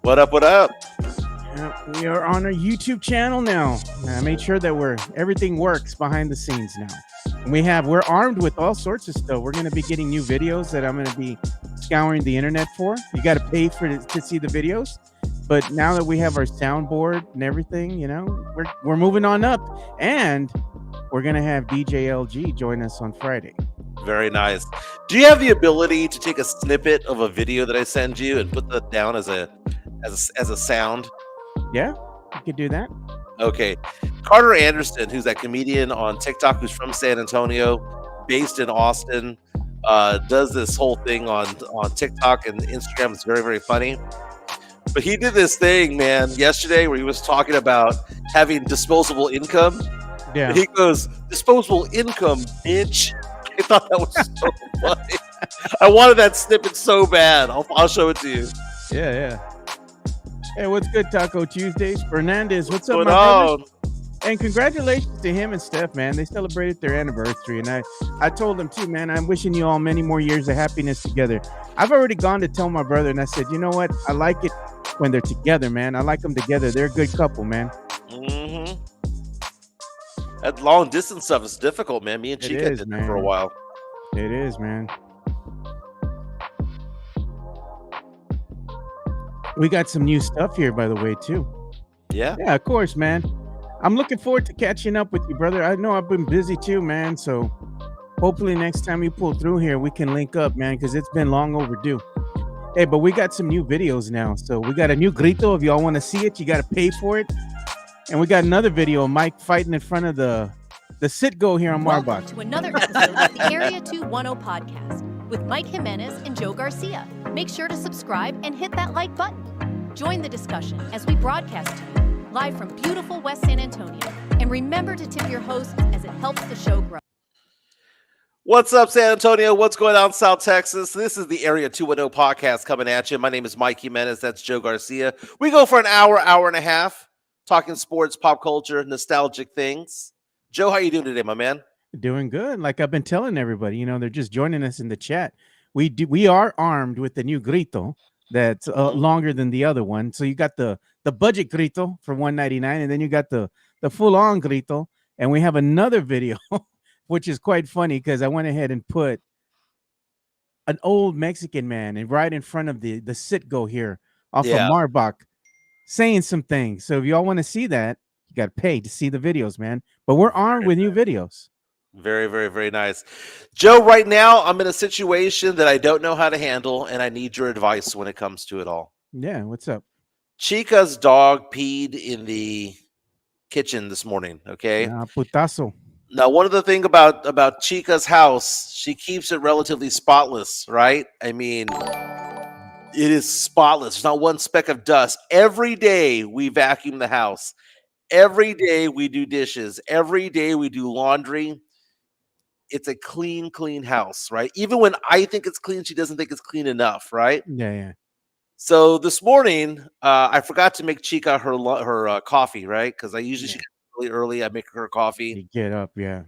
What up? What up? We are on our YouTube channel now. I made sure that everything works behind the scenes now. And we're armed with all sorts of stuff. We're going to be getting new videos that I'm going to be scouring the internet for. You got to pay to see the videos. But now that we have our soundboard and everything, we're moving on up, and we're going to have DJ LG join us on Friday. Very nice. Do you have the ability to take a snippet of a video that I send you and put that down as a sound? Yeah, you could do that. Okay. Carter Anderson, who's that comedian on TikTok who's from San Antonio, based in Austin, does this whole thing on TikTok and Instagram. It's very, very funny. But he did this thing, man, yesterday where he was talking about having disposable income. Yeah. And he goes, disposable income, bitch. I thought that was so funny. I wanted that snippet so bad. I'll show it to you. Yeah. Hey, what's good, Taco Tuesdays? Fernandez, what's up, What's my on? brother? And congratulations to him and Steph, man. They celebrated their anniversary, and I told them too, man, I'm wishing you all many more years of happiness together. I've already gone to tell my brother, and I said, you know what? I like it when they're together, man. I like them together. They're a good couple, man. Mm-hmm. That long distance stuff is difficult, man. Me and Chica did it for a while. It is, man. We got some new stuff here, by the way, too. Yeah, of course, man. I'm looking forward to catching up with you, brother. I know I've been busy too, man. So hopefully next time you pull through here, we can link up, man, because it's been long overdue. Hey, but we got some new videos now. So we got a new grito. If y'all want to see it, you got to pay for it. And we got another video of Mike fighting in front of the sit-go here on Marbach. Welcome to another episode of the Area 210 podcast with Mike Jimenez and Joe Garcia. Make sure to subscribe and hit that like button. Join the discussion as we broadcast to you live from beautiful West San Antonio. And remember to tip your hosts as it helps the show grow. What's up, San Antonio? What's going on, South Texas? This is the Area 210 podcast coming at you. My name is Mike Jimenez. That's Joe Garcia. We go for an hour and a half, talking sports, pop culture, nostalgic things. Joe, how you doing today, my man? Doing good. Like I've been telling everybody, they're just joining us in the chat. We are armed with the new grito that's longer than the other one. So you got the budget grito for $1.99, and then you got the full-on grito, and we have another video, which is quite funny because I went ahead and put an old Mexican man right in front of the sit-go here off of Marbach saying some things. So if y'all want to see that, you got to pay to see the videos, man. But we're armed with new videos. Very, very, very nice. Joe, right now, I'm in a situation that I don't know how to handle, and I need your advice when it comes to it all. Yeah, what's up? Chica's dog peed in the kitchen this morning, okay? Putazo. Now, one of the things about Chica's house, she keeps it relatively spotless, right? I mean, it is spotless. There's not one speck of dust. Every day we vacuum the house. Every day we do dishes. Every day we do laundry. It's a clean house, right? Even when I think it's clean, she doesn't think it's clean enough, right? Yeah. So this morning, I forgot to make Chica her coffee, right? Because I usually she gets up really early. I make her coffee. You get up, yeah.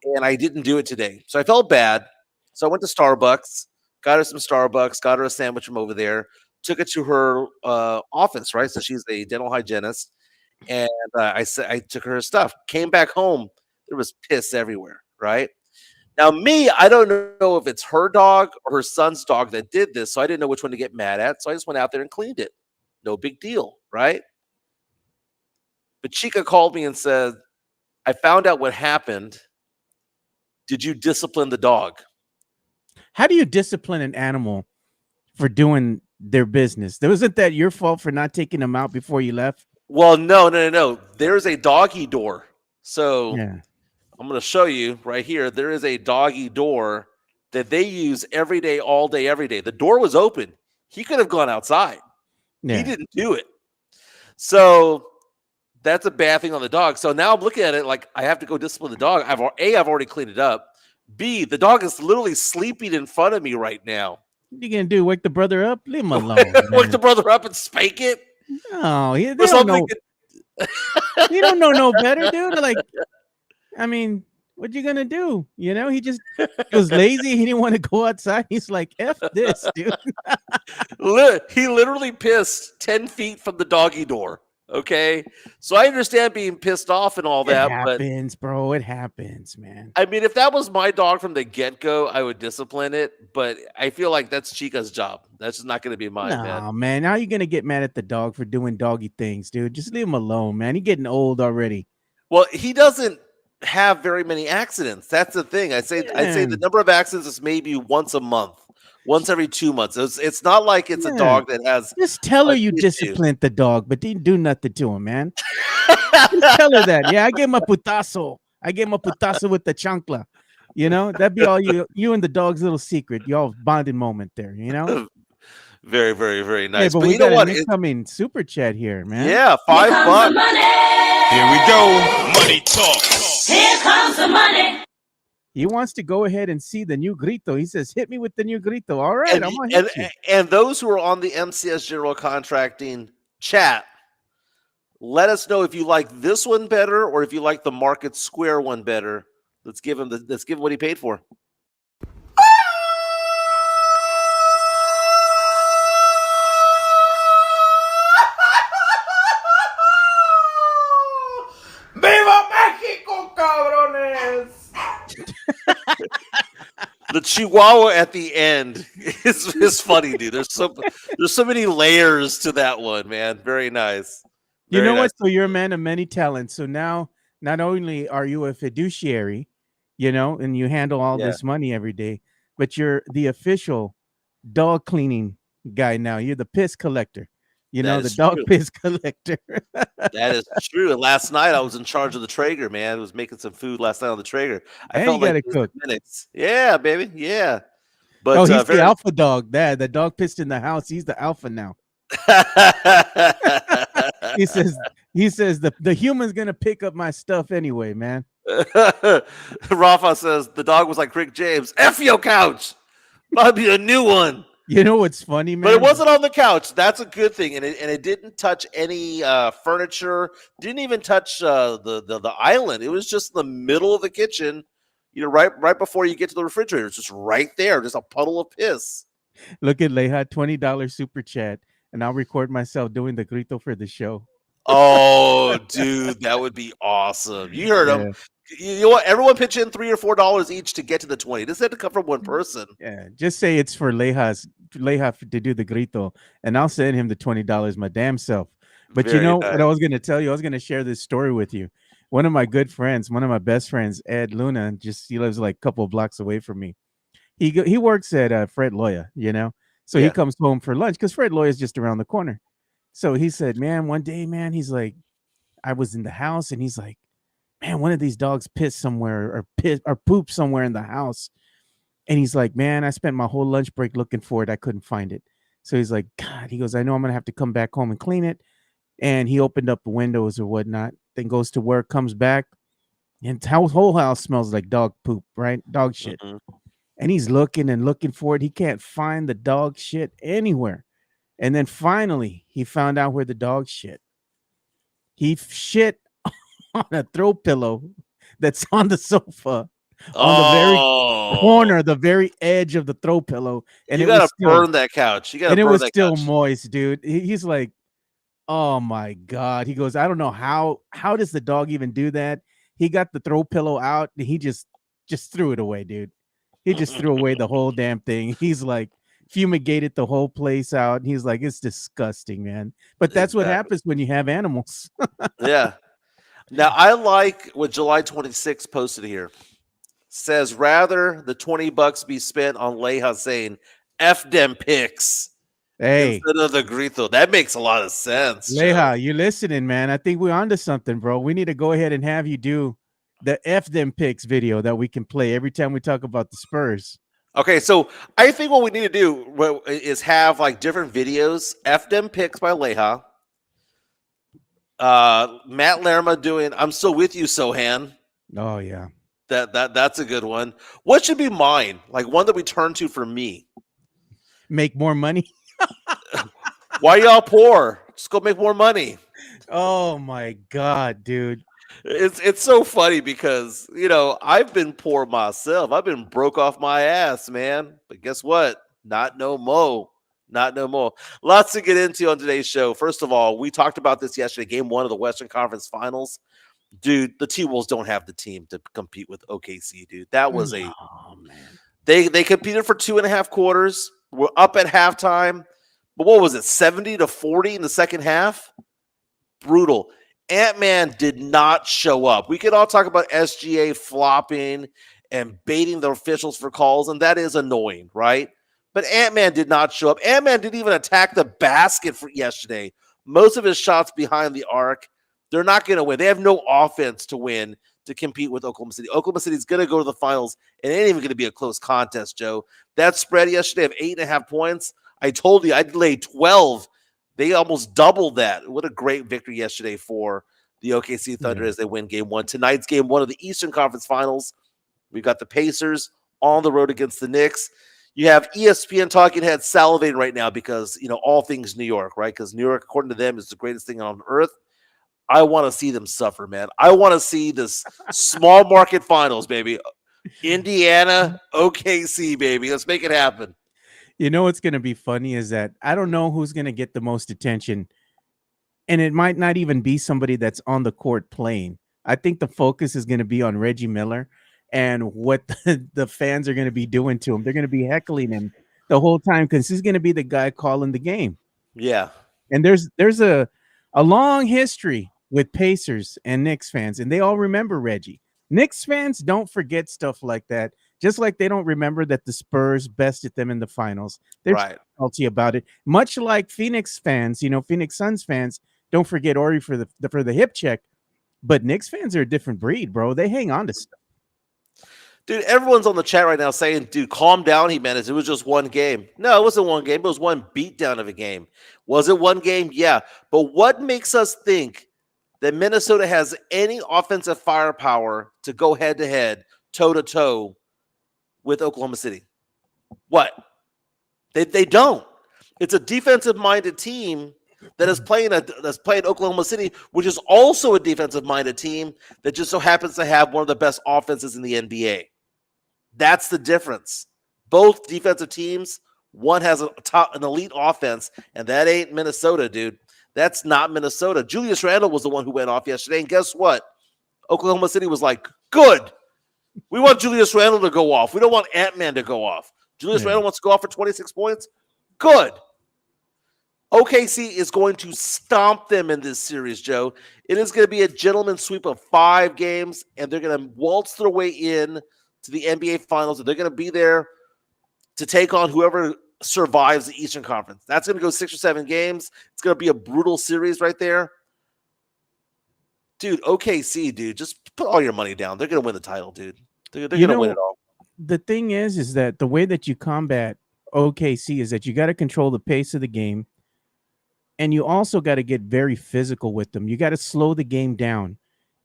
And I didn't do it today. So I felt bad. So I went to Starbucks, got her some Starbucks, got her a sandwich from over there, took it to her office, right? So she's a dental hygienist. And I took her stuff, came back home. There was piss everywhere, right? Now, I don't know if it's her dog or her son's dog that did this, so I didn't know which one to get mad at. So I just went out there and cleaned it. No big deal, right? But Chica called me and said, I found out what happened. Did you discipline the dog? How do you discipline an animal for doing their business? Wasn't that your fault for not taking them out before you left? Well, no. There's a doggy door. So yeah. I'm going to show you right here. There is a doggy door that they use every day, all day, every day. The door was open. He could have gone outside. Yeah. He didn't do it. So that's a bad thing on the dog. So now I'm looking at it like I have to go discipline the dog. I've already cleaned it up. B, the dog is literally sleeping in front of me right now. What are you going to do? Wake the brother up? Leave him alone. Wake the brother up and spank it? No, they don't know. You don't know no better, dude. Like, I mean, What you gonna do? You know, he was lazy. He didn't want to go outside. He's like, F this, dude. He literally pissed 10 feet from the doggy door. Okay. So I understand being pissed off and all It that, but happens, bro. It happens, man. I mean, if that was my dog from the get-go, I would discipline it. But I feel like that's Chica's job. That's just not going to be mine, man. Nah, man. How you gonna get mad at the dog for doing doggy things, dude? Just leave him alone, man. He's getting old already. Well, he doesn't have very many accidents. That's the thing. I'd say the number of accidents is maybe once a month, once every 2 months. It's not like it's a dog that has. Just tell her you issues. disciplined the dog, but didn't do nothing to him, man. Just tell her that. Yeah, I gave him a putazo. I gave him a putazo with the chancla. You know, that'd be all you and the dog's little secret. Y'all bonding moment there, you know? Very, very, very nice. Hey, but we got an incoming super chat here, man. Yeah, $5. Here we go. Money talk. Here comes the money. He wants to go ahead and see the new grito. He says, hit me with the new grito. All right, I'm gonna hit you. And those who are on the MCS General Contracting chat, let us know if you like this one better or if you like the Market Square one better. Let's give him what he paid for. ¡Viva México, cabrones! The Chihuahua at the end is funny, dude. There's so many layers to that one, man. Very nice. You know what? So you're a man of many talents. So now, not only are you a fiduciary, you know, and you handle all this money every day, but you're the official dog cleaning guy now. You're the piss collector. You know, the dog piss collector. That is true. And last night I was in charge of the Traeger, man. I was making some food last night on the Traeger. I felt like it cook. Minutes. Yeah, baby. Yeah. But he's the alpha dog. The dog pissed in the house. He's the alpha now. He says the human's gonna pick up my stuff anyway, man. Rafa says the dog was like Rick James. F your couch. Might be a new one. You know what's funny, man? But it wasn't on the couch. That's a good thing, and it didn't touch any furniture. Didn't even touch the island. It was just in the middle of the kitchen. You know, right before you get to the refrigerator. It's just right there, just a puddle of piss. Look at Leha, $20 super chat, and I'll record myself doing the grito for the show. Oh, dude, that would be awesome. You heard him. You know what? Everyone pitch in $3 or $4 each to get to the 20. This had to come from one person. Yeah, just say it's for Leha to do the grito, and I'll send him the $20 my damn self. But you know what I was going to tell you? I was going to share this story with you. One of my good friends, one of my best friends, Ed Luna, he lives like a couple of blocks away from me. He works at Fred Loya, you know, so he comes home for lunch because Fred Loya is just around the corner. So he said, man, one day, man, he's like, I was in the house, and he's like, man, one of these dogs pissed somewhere or pooped somewhere in the house. And he's like, man, I spent my whole lunch break looking for it. I couldn't find it. So he's like, God, he goes, I know I'm going to have to come back home and clean it. And he opened up the windows or whatnot, then goes to work, comes back, and his whole house smells like dog poop, right? Dog shit. Mm-hmm. And he's looking and looking for it. He can't find the dog shit anywhere. And then finally, he found out where the dog shit. He shit on a throw pillow that's on the sofa on the very corner, the very edge of the throw pillow. And you gotta burn that couch. You gotta burn that couch. And it was still moist, dude. He's like, oh my God. He goes, I don't know how does the dog even do that? He got the throw pillow out and he just threw it away, dude. He just threw away the whole damn thing. He's like, fumigated the whole place out. And he's like, it's disgusting, man. But that's what happens when you have animals. Yeah. Now, I like what July 26 posted here. Says, rather the $20 be spent on Leha saying, F them picks. Hey. Instead of the grito. That makes a lot of sense. Leha, you listening, man. I think we're onto something, bro. We need to go ahead and have you do the F them picks video that we can play every time we talk about the Spurs. Okay, so I think what we need to do is have like different videos. F them picks by Leha. Matt Lerma doing I'm Still With You, Sohan. Oh yeah. That's a good one. What should be mine? Like one that we turn to for me. Make more money. Why y'all poor? Just go make more money. Oh my God, dude. It's so funny because I've been poor myself. I've been broke off my ass, man. But guess what? Not no mo. Not no more. Lots to get into on today's show. First of all, we talked about this yesterday, game one of the Western Conference Finals. Dude, the T-Wolves don't have the team to compete with OKC, dude. That was man. they competed for 2.5 quarters. We're up at halftime. But what was it, 70-40 in the second half? Brutal. Ant-Man did not show up. We could all talk about SGA flopping and baiting the officials for calls, and that is annoying, right? But Ant-Man did not show up. Ant-Man didn't even attack the basket for yesterday. Most of his shots behind the arc. They're not going to win. They have no offense to win to compete with Oklahoma City. Oklahoma City's going to go to the finals, and it ain't even going to be a close contest, Joe. That spread yesterday of 8.5 points, I told you I'd lay 12. They almost doubled that. What a great victory yesterday for the OKC Thunder as they win game one. Tonight's game one of the Eastern Conference Finals. We've got the Pacers on the road against the Knicks. You have ESPN talking heads salivating right now because, all things New York, right? Because New York, according to them, is the greatest thing on earth. I want to see them suffer, man. I want to see this small market finals, baby. Indiana, OKC, baby. Let's make it happen. You know what's going to be funny is that I don't know who's going to get the most attention, and it might not even be somebody that's on the court playing. I think the focus is going to be on Reggie Miller and what the fans are going to be doing to him. They're going to be heckling him the whole time because he's going to be the guy calling the game. Yeah. And there's a long history with Pacers and Knicks fans, and they all remember Reggie. Knicks fans don't forget stuff like that. Just like they don't remember that the Spurs bested them in the finals. They're right. salty about it. Much like Phoenix fans, Phoenix Suns fans don't forget Ori for the hip check. But Knicks fans are a different breed, bro. They hang on to stuff. Dude, everyone's on the chat right now saying, dude, calm down, Jimenez. It was just one game. No, it wasn't one game. It was one beatdown of a game. Was it one game? Yeah. But what makes us think that Minnesota has any offensive firepower to go head-to-head, toe-to-toe with Oklahoma City? What? They don't. It's a defensive-minded team that is playing Oklahoma City, which is also a defensive-minded team that just so happens to have one of the best offenses in the NBA. That's the difference. Both defensive teams, one has an elite offense, and that ain't Minnesota, dude. That's not Minnesota. Julius Randle was the one who went off yesterday, and guess what? Oklahoma City was like, good. We want Julius Randle to go off. We don't want Ant-Man to go off. Julius Randle wants to go off for 26 points? Good. OKC is going to stomp them in this series, Joe. It is going to be a gentleman's sweep of 5 games, and they're going to waltz their way in to the NBA Finals, and they're going to be there to take on whoever survives the Eastern Conference. That's going to go 6 or 7 games. It's going to be a brutal series right there. Dude, OKC, dude, just put all your money down. They're going to win the title, dude. They're going to win it all. The thing is that the way that you combat OKC is that you got to control the pace of the game, and you also got to get very physical with them. You got to slow the game down,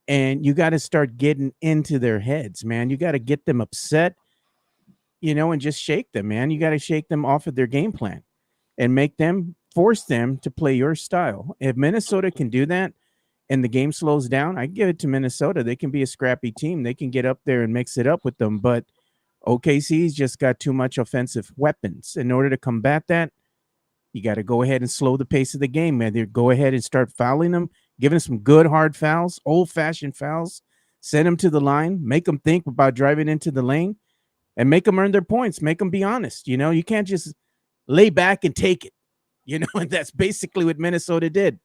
and you got to start getting into their heads, man. You got to get them upset, and just shake them, man. You got to shake them off of their game plan and force them to play your style. If Minnesota can do that and the game slows down, I give it to Minnesota. They can be a scrappy team. They can get up there and mix it up with them, but OKC's just got too much offensive weapons. In order to combat that, you got to go ahead and slow the pace of the game, man. They go ahead and start fouling them, giving them some good hard fouls, old-fashioned fouls, send them to the line, make them think about driving into the lane, and make them earn their points, make them be honest. You can't just lay back and take it, and that's basically what Minnesota did.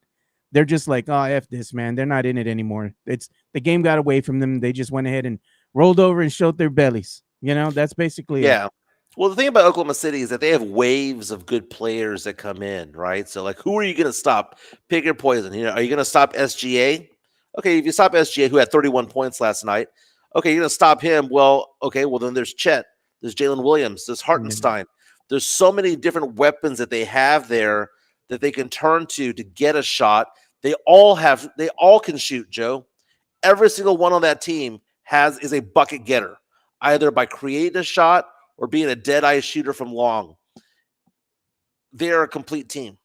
They're just like, oh, F this, man. They're not in it anymore. It's the game got away from them. They just went ahead and rolled over and showed their bellies. That's basically it. Well, the thing about Oklahoma City is that they have waves of good players that come in, right? So, like, who are you going to stop? Pick your poison. Are you going to stop SGA? Okay, if you stop SGA, who had 31 points last night, okay, you're going to stop him. Well, okay, then there's Chet. There's Jalen Williams. There's Hartenstein. There's so many different weapons that they have there that they can turn to get a shot. They all can shoot, Joe. Every single one on that team is a bucket getter, either by creating a shot or being a dead-eye shooter from long. They're a complete team.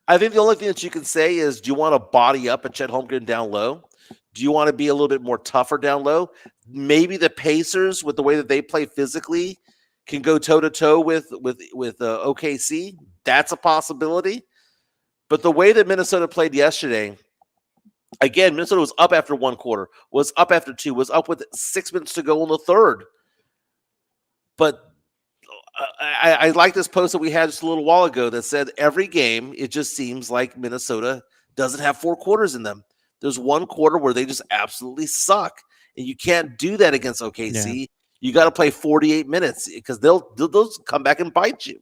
I think the only thing that you can say is, do you want to body up a Chet Holmgren down low? Do you want to be a little bit more tougher down low? Maybe the Pacers, with the way that they play physically, can go toe to toe with OKC. That's a possibility. But the way that Minnesota played yesterday, again, Minnesota was up after one quarter, was up after two, was up with 6 minutes to go in the third. But I like this post that we had just a little while ago that said every game, it just seems like Minnesota doesn't have 4 quarters in them. There's one quarter where they just absolutely suck. And you can't do that against OKC. Yeah. You got to play 48 minutes because they'll come back and bite you.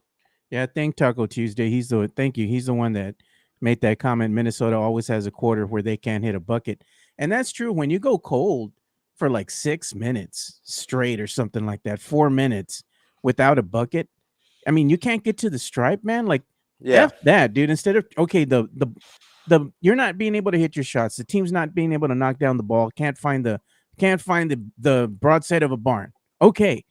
Yeah, I think Taco Tuesday, he's the one that made that comment. Minnesota always has a quarter where they can't hit a bucket. And that's true. When you go cold for like 6 minutes straight or something like that, 4 minutes without a bucket, I mean, you can't get to the stripe, man. Like, F that, dude. Instead of, okay, the you're not being able to hit your shots. The team's not being able to knock down the ball. Can't find the broadside of a barn. Okay,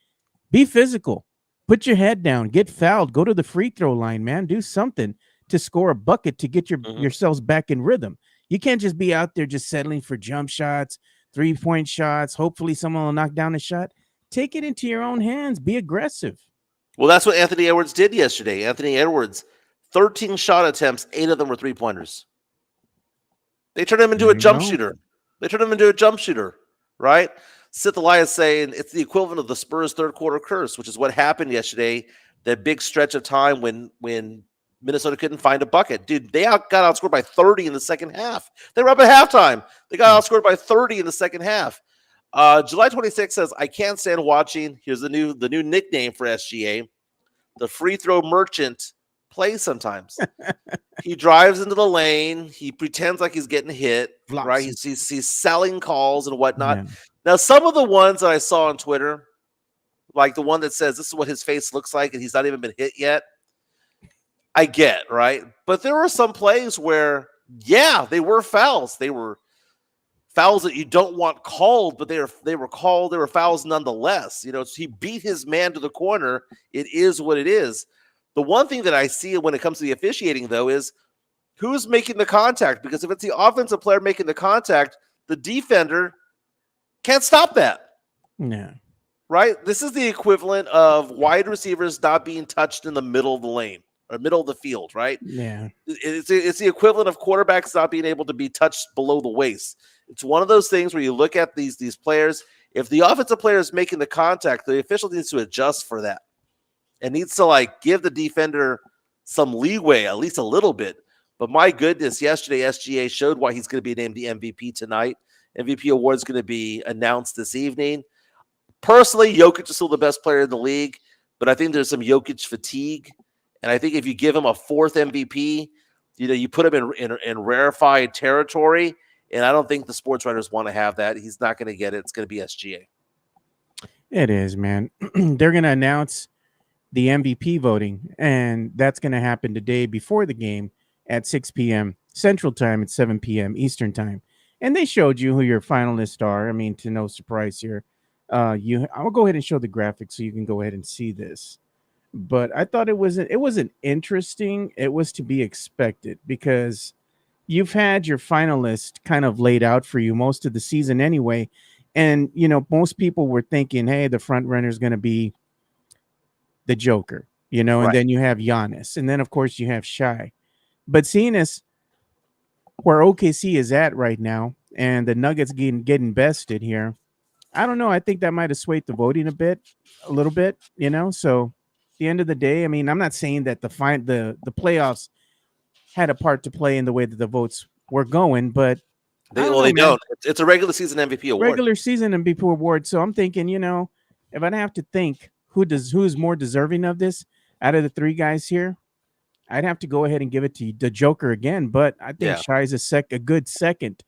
be physical. Put your head down. Get fouled. Go to the free throw line, man. Do something to score a bucket to get yourselves back in rhythm. You can't just be out there just settling for jump shots, 3-point shots. Hopefully someone will knock down a shot. Take it into your own hands. Be aggressive. Well, that's what Anthony Edwards did yesterday. Anthony Edwards, 13 shot attempts, 8 of them were 3-pointers. They turned him into a jump shooter. Right? Sith Elias saying it's the equivalent of the Spurs third quarter curse, which is what happened yesterday. That big stretch of time when Minnesota couldn't find a bucket. Dude, they got outscored by 30 in the second half. They were up at halftime. They got outscored by 30 in the second half. July 26 says, I can't stand watching. Here's the new nickname for SGA. The free throw merchant plays sometimes. He drives into the lane. He pretends like he's getting hit, right? He's selling calls and whatnot. Yeah. Now, some of the ones that I saw on Twitter, like the one that says this is what his face looks like and he's not even been hit yet, I get, right? But there were some plays where, yeah, they were fouls. They were fouls that you don't want called, but they were called. They were fouls nonetheless. You know, he beat his man to the corner. It is what it is. The one thing that I see when it comes to the officiating, though, is who's making the contact. Because if it's the offensive player making the contact, the defender can't stop that. No. Right? This is the equivalent of wide receivers not being touched in the middle of the lane or middle of the field, right? Yeah. It's the equivalent of quarterbacks not being able to be touched below the waist. It's one of those things where you look at these players. If the offensive player is making the contact, the official needs to adjust for that. And needs to give the defender some leeway, at least a little bit. But my goodness, yesterday SGA showed why he's going to be named the MVP tonight. MVP award is going to be announced this evening. Personally, Jokic is still the best player in the league, but I think there's some Jokic fatigue. And I think if you give him a 4th MVP, you put him in rarefied territory. And I don't think the sports writers want to have that. He's not going to get it. It's going to be SGA. It is, man. They're going to announce the MVP voting, and that's going to happen today before the game at 6 p.m. Central Time at 7 p.m. Eastern Time. And they showed you who your finalists are. I mean, to no surprise here. I'll go ahead and show the graphic so you can go ahead and see this. But I thought it wasn't interesting. It was to be expected because you've had your finalist kind of laid out for you most of the season anyway. And, most people were thinking, hey, the front runner is going to be the Joker, and right. Then you have Giannis. And then, of course, you have Shai. But seeing as where OKC is at right now and the Nuggets getting bested here, I don't know. I think that might have swayed the voting a little bit, So at the end of the day, I mean, I'm not saying that the playoffs had a part to play in the way that the votes were going, but they don't. It's a regular season MVP award. Regular season MVP award. So I'm thinking, if I'd have to think who's more deserving of this out of the 3 guys here, I'd have to go ahead and give it to the Joker again. But I think Shai is a good second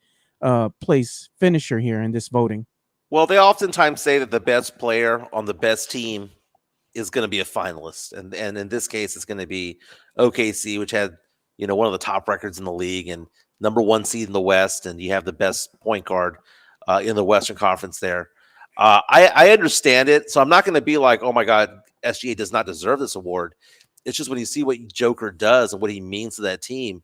place finisher here in this voting. Well, they oftentimes say that the best player on the best team is going to be a finalist, and in this case, it's going to be OKC, which had one of the top records in the league and number 1 seed in the West, and you have the best point guard in the Western Conference there. I understand it, so I'm not going to be like, oh my God, SGA does not deserve this award. It's just when you see what Joker does and what he means to that team.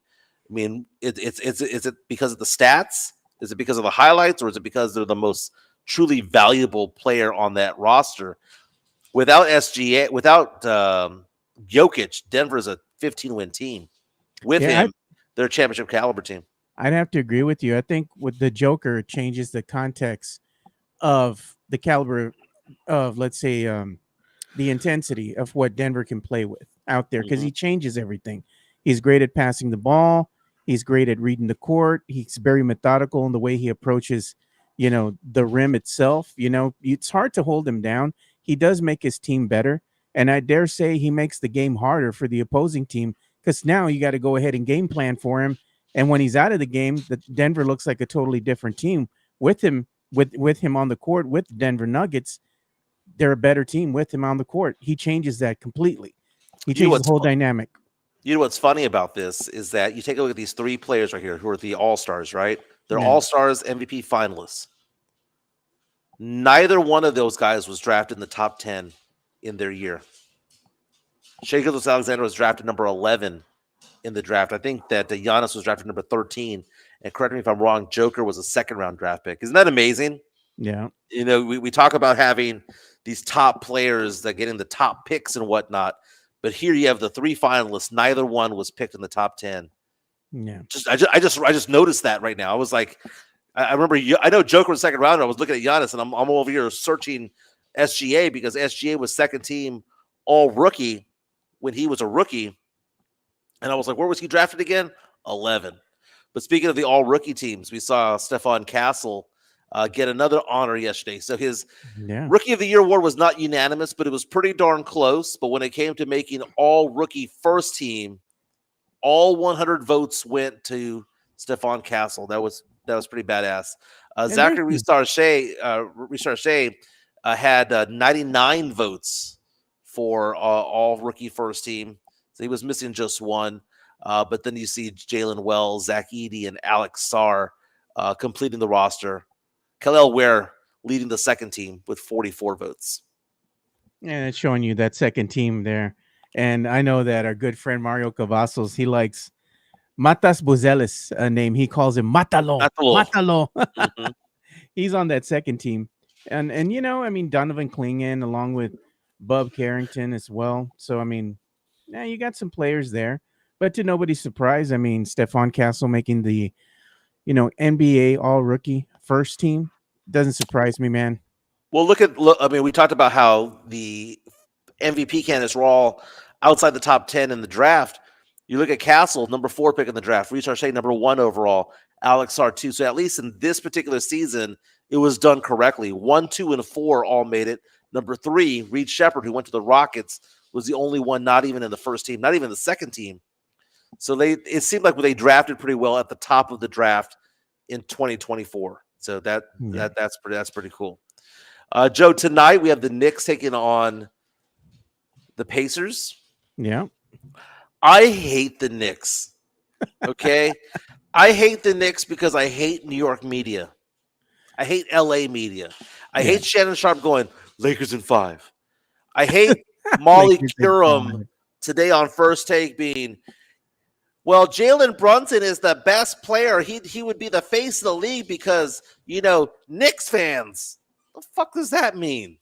I mean, is it because of the stats? Is it because of the highlights, or is it because they're the most truly valuable player on that roster? Without SGA, without Jokic, Denver's a 15-win team. With him, they're a championship caliber team. I'd have to agree with you. I think with the Joker changes the context of the caliber of, let's say, the intensity of what Denver can play with out there, because he changes everything. He's great at passing the ball. He's great at reading the court. He's very methodical in the way he approaches, the rim itself. It's hard to hold him down. He does make his team better. And I dare say he makes the game harder for the opposing team, because now you got to go ahead and game plan for him. And when he's out of the game, the Denver looks like a totally different team with him, with him on the court, with Denver Nuggets. They're a better team with him on the court. He changes that completely. He changes the whole dynamic. You know what's funny about this is that you take a look at these three players right here who are the all-stars, right? They're all-stars, MVP finalists. Neither one of those guys was drafted in the top 10 in their year. Gilgeous-Alexander was drafted number 11 in the draft. I think that Giannis was drafted number 13. And correct me if I'm wrong, Joker was a second-round draft pick. Isn't that amazing? Yeah. We talk about having these top players that getting the top picks and whatnot. But here you have the three finalists. Neither one was picked in the top 10. Yeah. I just noticed that right now. I was like, I remember. I know Joker was second round. I was looking at Giannis, and I'm over here searching SGA because SGA was second team all rookie when he was a rookie, and I was like, where was he drafted again? 11. But speaking of the all rookie teams, we saw Stephon Castle get another honor yesterday. So his Rookie of the Year award was not unanimous, but it was pretty darn close. But when it came to making all rookie first team, all 100 votes went to Stephon Castle. That was pretty badass. Zachary Richard had 99 votes for all rookie first team. So he was missing just one. But then you see Jalen Wells, Zach Edey, and Alex Sarr completing the roster. Kel'el Ware leading the second team with 44 votes. Yeah, it's showing you that second team there. And I know that our good friend Mario Cavazos, he likes Matas Buzelis, a name. He calls him Matalo. Mm-hmm. He's on that second team. And Donovan Clingan along with Bub Carrington as well. So, you got some players there. But to nobody's surprise, Stephon Castle making the, NBA all-rookie first team doesn't surprise me, man. Well, we talked about how the MVP candidates were all outside the top 10 in the draft. You look at Castle, number 4 pick in the draft. Richard Shea, number 1 overall. Alex Sarr, 2. So at least in this particular season, it was done correctly. 1, 2, and 4 all made it. Number 3, Reed Shepherd, who went to the Rockets, was the only one not even in the first team, not even the second team. So it seemed like they drafted pretty well at the top of the draft in 2024. So that's pretty cool. Joe, tonight we have the Knicks taking on the Pacers. Yeah. I hate the Knicks. Okay. I hate the Knicks because I hate New York media. I hate LA media. I hate Shannon Sharp going, Lakers in 5. I hate Molly Curum today on First Take being, well, Jalen Brunson is the best player. He would be the face of the league because, Knicks fans. What the fuck does that mean?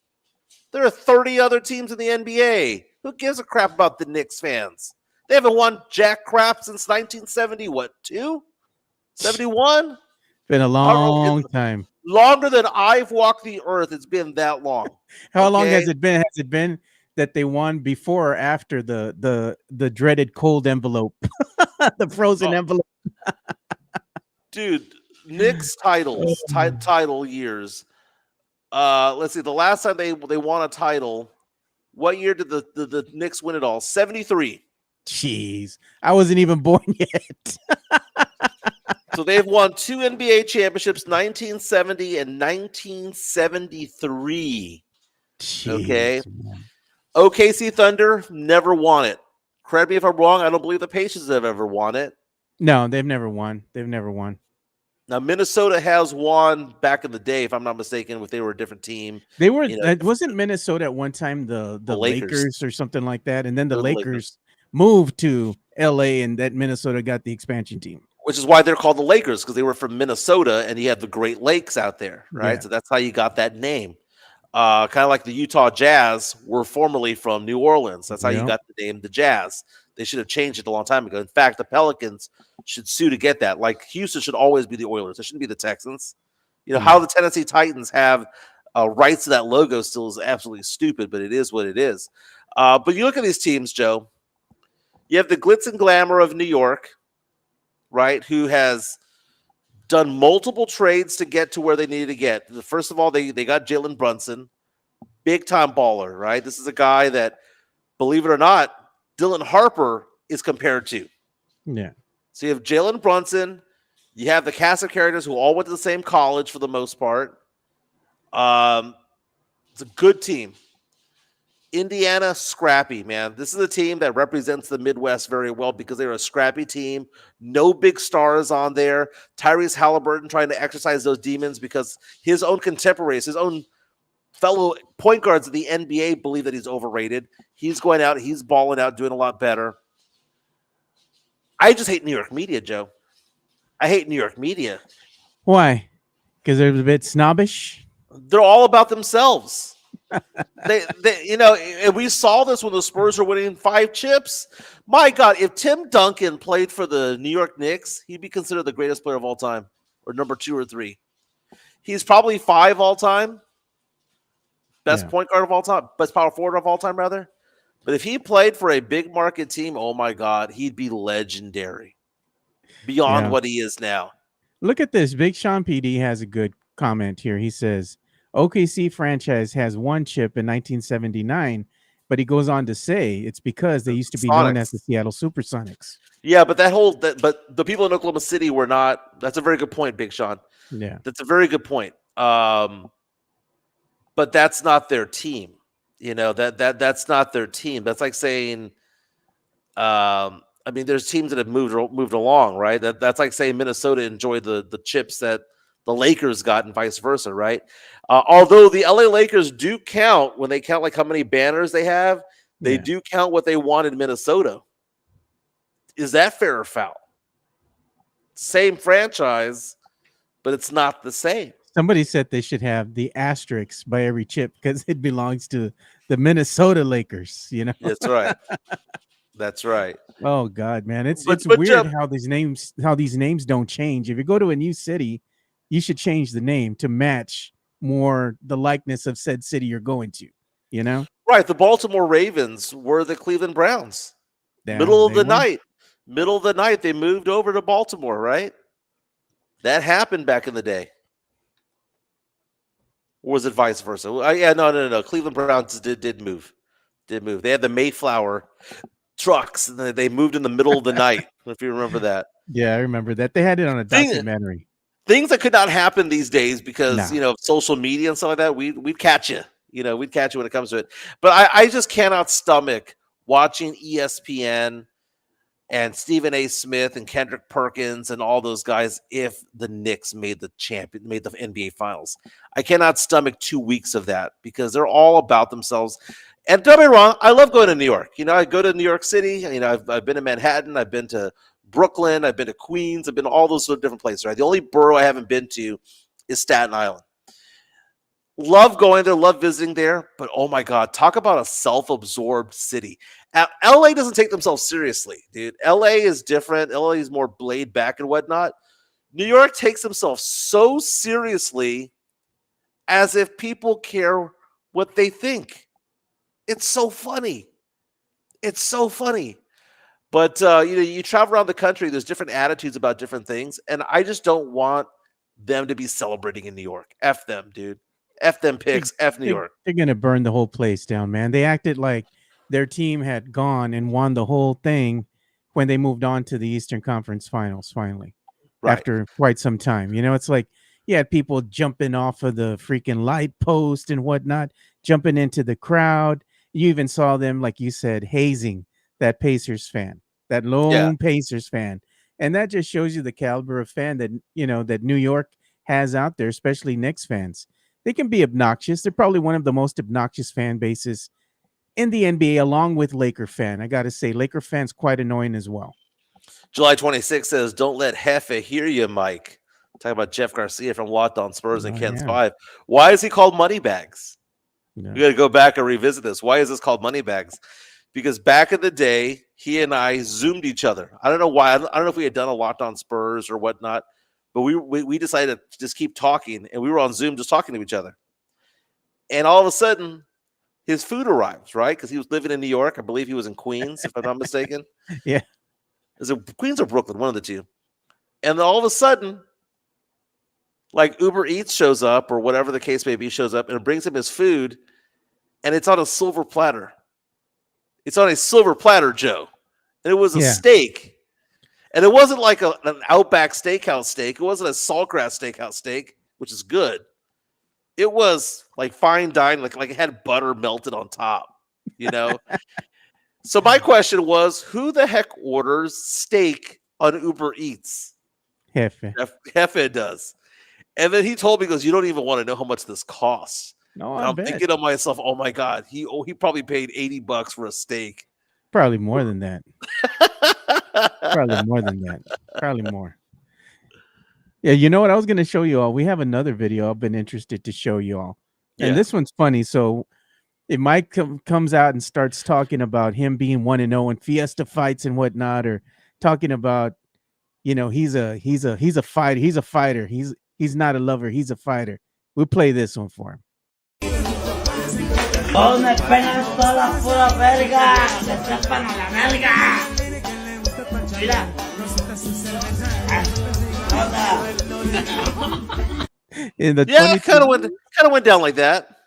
There are 30 other teams in the NBA. Who gives a crap about the Knicks fans? They haven't won jack crap since 1970, 71? Been a long time. Longer than I've walked the earth. It's been that long. How long has it been? Has it been that they won before or after the dreaded cold envelope? The frozen envelope. Dude, Knicks titles, title years. Let's see. The last time they won a title, what year did the Knicks win it all? 73. Jeez, I wasn't even born yet. So they've won 2 NBA championships, 1970 and 1973. Jeez, okay. Man. OKC Thunder never won it. Correct me if I'm wrong. I don't believe the Pacers have ever won it. No, they've never won. Now, Minnesota has won back in the day, if I'm not mistaken, if they were a different team. They were. Wasn't Minnesota at one time the Lakers or something like that? And then the Lakers moved to LA, and that Minnesota got the expansion team. which is why they're called the Lakers, because they were from Minnesota, and you have the Great Lakes out there, right? Yeah. So that's how you got that name. Kind of like the Utah Jazz were formerly from New Orleans. That's how you Yep. got the name the Jazz. They should have changed it a long time ago. In fact, the Pelicans should sue to get that. Like Houston should always be the Oilers. It shouldn't be the Texans. You know, how the Tennessee Titans have rights to that logo still is absolutely stupid, but it is what it is. But you look at these teams, Joe. You have the glitz and glamour of New York, right, who has done multiple trades to get to where they needed to get. First of all, they got Jalen Brunson, big-time baller, right? This is a guy that, believe it or not, Dylan Harper is compared to. Yeah. So you have Jalen Brunson. You have the cast of characters who all went to the same college for the most part. It's a good team. Indiana, scrappy, man. This is a team that represents the Midwest very well because they're a scrappy team. No big stars on there. Tyrese Halliburton trying to exercise those demons because his own contemporaries, his own fellow point guards of the NBA believe that he's overrated. He's going out. He's balling out, doing a lot better. I just hate New York media, Joe. I hate New York media. Why? Because they're a bit snobbish. They're all about themselves. they, you know, and we saw this when the Spurs were winning 5 chips. My God, if Tim Duncan played for the New York Knicks, he'd be considered the greatest player of all time, or number 2 or 3. He's probably 5 all time. Best point guard of all time, best power forward of all time, rather. But if he played for a big market team, oh my God, he'd be legendary beyond what he is now. Look at this. Big Sean PD has a good comment here. He says, OKC franchise has 1 chip in 1979, but he goes on to say it's because they used to be known as the Seattle Supersonics. Yeah, but but the people in Oklahoma City were not. That's a very good point, Big Sean. Yeah, that's a very good point. But that's not their team. You know, that's not their team. That's like saying, I mean, there's teams that have moved along, right? That's like saying Minnesota enjoyed the chips that the Lakers got and vice versa, right? Although the LA Lakers do count when they count like how many banners they have, they do count what they won in Minnesota. Is that fair or foul? Same franchise, but it's not the same. Somebody said they should have the asterisk by every chip because it belongs to the Minnesota Lakers, you know? That's right. That's right. Oh God, man. It's But weird Jeff, how these names don't change. If you go to a new city, you should change the name to match more the likeness of said city you're going to, you know? Right. The Baltimore Ravens were the Cleveland Browns. Yeah, Middle of the night, they moved over to Baltimore, right? That happened back in the day. Or was it vice versa? No. Cleveland Browns did move. They had the Mayflower trucks, and they moved in the middle of the night, if you remember that. Yeah, I remember that. They had it on a documentary. Things that could not happen these days because, you know, social media and stuff like that, we'd catch you. You know, we'd catch you when it comes to it. But I just cannot stomach watching ESPN and Stephen A. Smith and Kendrick Perkins and all those guys if the Knicks made the NBA Finals. I cannot stomach 2 weeks of that because they're all about themselves. And don't get me wrong, I love going to New York. You know, I go to New York City. You know, I've been to Manhattan. I've been to Brooklyn. I've been to Queens. I've been to all those sort of different places. Right? The only borough I haven't been to is Staten Island. Love going there, love visiting there, but oh my God, talk about a self-absorbed city. LA doesn't take themselves seriously, dude. LA is different. LA is more laid back and whatnot. New York takes themselves so seriously as if people care what they think. It's so funny. It's so funny. But, you know, you travel around the country, there's different attitudes about different things, and I just don't want them to be celebrating in New York. F them, dude. F them picks. F New York. They're going to burn the whole place down, man. They acted like their team had gone and won the whole thing when they moved on to the Eastern Conference Finals finally, after quite some time. You know, it's like you had people jumping off of the freaking light post and whatnot, jumping into the crowd. You even saw them, like you said, hazing that Pacers fan, that lone Pacers fan. And that just shows you the caliber of fan that, you know, that New York has out there, especially Knicks fans. They can be obnoxious. They're probably one of the most obnoxious fan bases in the NBA, along with Laker fan. I got to say, Laker fans quite annoying as well. July 26th says, "Don't let Hefe hear you, Mike." Talking about Jeff Garcia from Locked On Spurs and Ken's yeah. 5. Why is he called Moneybags? Yeah. We got to go back and revisit this. Why is this called Moneybags? Because back in the day, he and I Zoomed each other. I don't know why. I don't know if we had done a Locked On Spurs or whatnot, but we decided to just keep talking, and we were on Zoom just talking to each other. And all of a sudden, his food arrives, right? Because he was living in New York. I believe he was in Queens, if I'm not mistaken. Yeah. Is it Queens or Brooklyn? One of the two. And then all of a sudden, like Uber Eats shows up or whatever the case may be shows up and it brings him his food, and it's on a silver platter. It's on a silver platter, Joe. And it was a steak. And it wasn't like an Outback Steakhouse steak. It wasn't a Saltgrass Steakhouse steak, which is good. It was like fine dining, like it had butter melted on top, you know? So my question was, who the heck orders steak on Uber Eats? Hefe does. And then he told me, he goes, "You don't even want to know how much this costs." No, and I'm thinking to myself, oh my God, he probably paid $80 for a steak. Probably more than that. Probably more than that. Probably more. Yeah, you know what? I was going to show you all. We have another video I've been interested to show you all. And this one's funny. So if Mike comes out and starts talking about him being 1-0 in Fiesta fights and whatnot, or talking about, you know, he's a fighter. He's a fighter. He's not a lover. He's a fighter. We'll play this one for him. ¿Dónde pegas toda la pura verga? ¡Se trepan a la verga! Mira. And the yeah, kind of went down like that.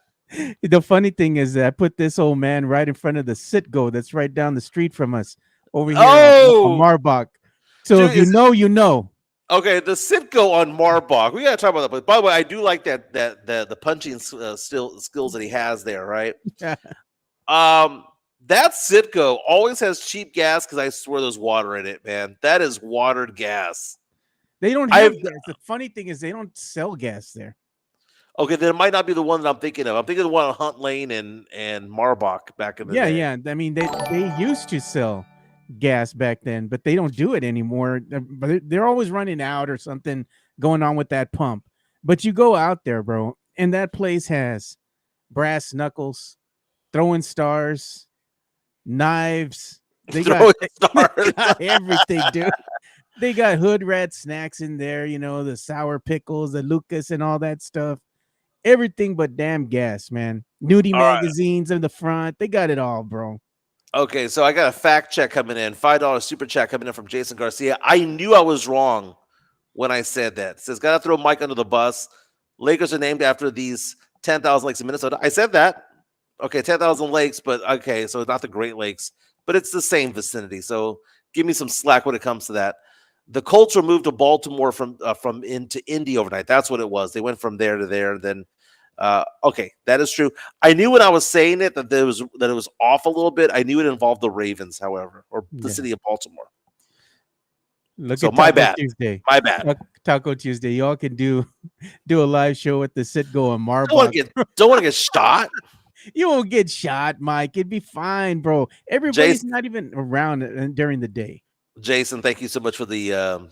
The funny thing is that I put this old man right in front of the Citgo that's right down the street from us over here on Marbach. So dude, if you know, you know. Okay, the Citgo on Marbach. We got to talk about that. But by the way, I do like the punching skills that he has there, right? Yeah. That Citgo always has cheap gas because I swear there's water in it, man. That is watered gas. They don't have gas. The funny thing is they don't sell gas there. Okay, then it might not be the one that I'm thinking of. I'm thinking of the one on Hunt Lane and Marbach back in the day. Yeah. I mean, they used to sell gas back then, but they don't do it anymore. But they're always running out or something going on with that pump. But you go out there, bro, and that place has brass knuckles, throwing stars, knives. They got everything, dude. They got hood rat snacks in there, you know, the sour pickles, the Lucas, and all that stuff. Everything but damn gas, man. Nudie magazines in the front. They got it all, bro. Okay, so I got a fact check coming in. $5 super chat coming in from Jason Garcia. I knew I was wrong when I said that. It says, gotta throw Mike under the bus. Lakers are named after these 10,000 lakes in Minnesota. I said that. Okay, 10,000 lakes, but okay, so it's not the Great Lakes, but it's the same vicinity. So give me some slack when it comes to that. The Colts were moved to Baltimore from into Indy overnight. That's what it was. They went from there to there. Then, okay, that is true. I knew when I was saying it that it was off a little bit. I knew it involved the Ravens, however, or the city of Baltimore. Look so at my Taco bad. Tuesday. My bad. Taco Tuesday. Y'all can do a live show at the Citgo and Marbach. Don't want to get shot. You won't get shot, Mike. It'd be fine, bro. Everybody's not even around during the day. Jason, thank you so much for the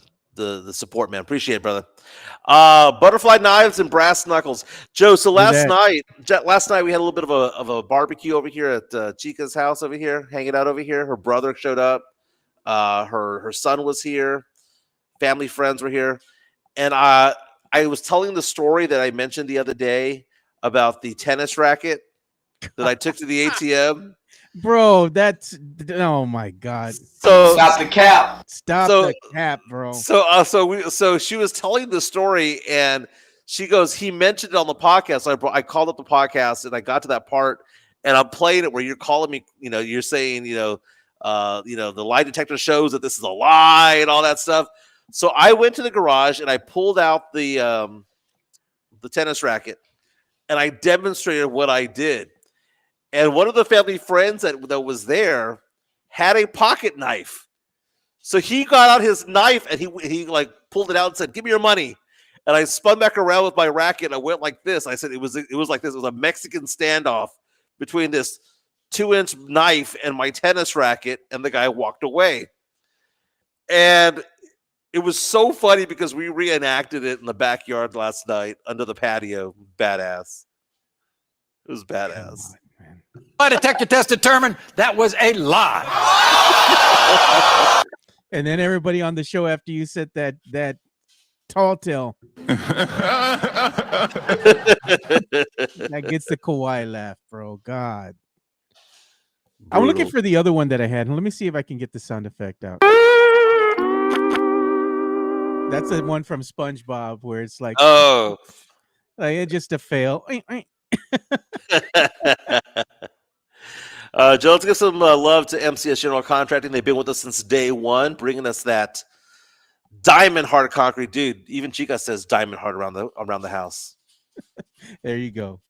support, man. Appreciate it, brother. Butterfly knives and brass knuckles, Joe. So last night we had a little bit of a barbecue over here at Chica's house over here, hanging out over here. Her brother showed up. Her son was here. Family friends were here, and I was telling the story that I mentioned the other day about the tennis racket that I took to the ATM. Bro, that's oh my God! So stop the cap. Stop the cap, bro. So she was telling the story, and she goes, he mentioned it on the podcast. So I called up the podcast, and I got to that part, and I'm playing it where you're calling me. You know, you're saying, the lie detector shows that this is a lie and all that stuff. So I went to the garage and I pulled out the tennis racket, and I demonstrated what I did. And one of the family friends that was there had a pocket knife. So he got out his knife and he like pulled it out and said, "Give me your money." And I spun back around with my racket. And I went like this. I said it was like this. It was a Mexican standoff between this 2-inch knife and my tennis racket. And the guy walked away. And it was so funny because we reenacted it in the backyard last night under the patio. Badass. It was badass. Man. Lie detector test determined that was a lie. And then everybody on the show after you said that tall tale that gets the Kawhi laugh, bro. God. I'm looking for the other one that I had. Let me see if I can get the sound effect out. That's the one from SpongeBob where it's like, Oh. like it's just a fail. Joe, let's give some love to MCS General Contracting. They've been with us since day one, bringing us that diamond hard concrete. Dude, even Chica says diamond hard around the house. There you go.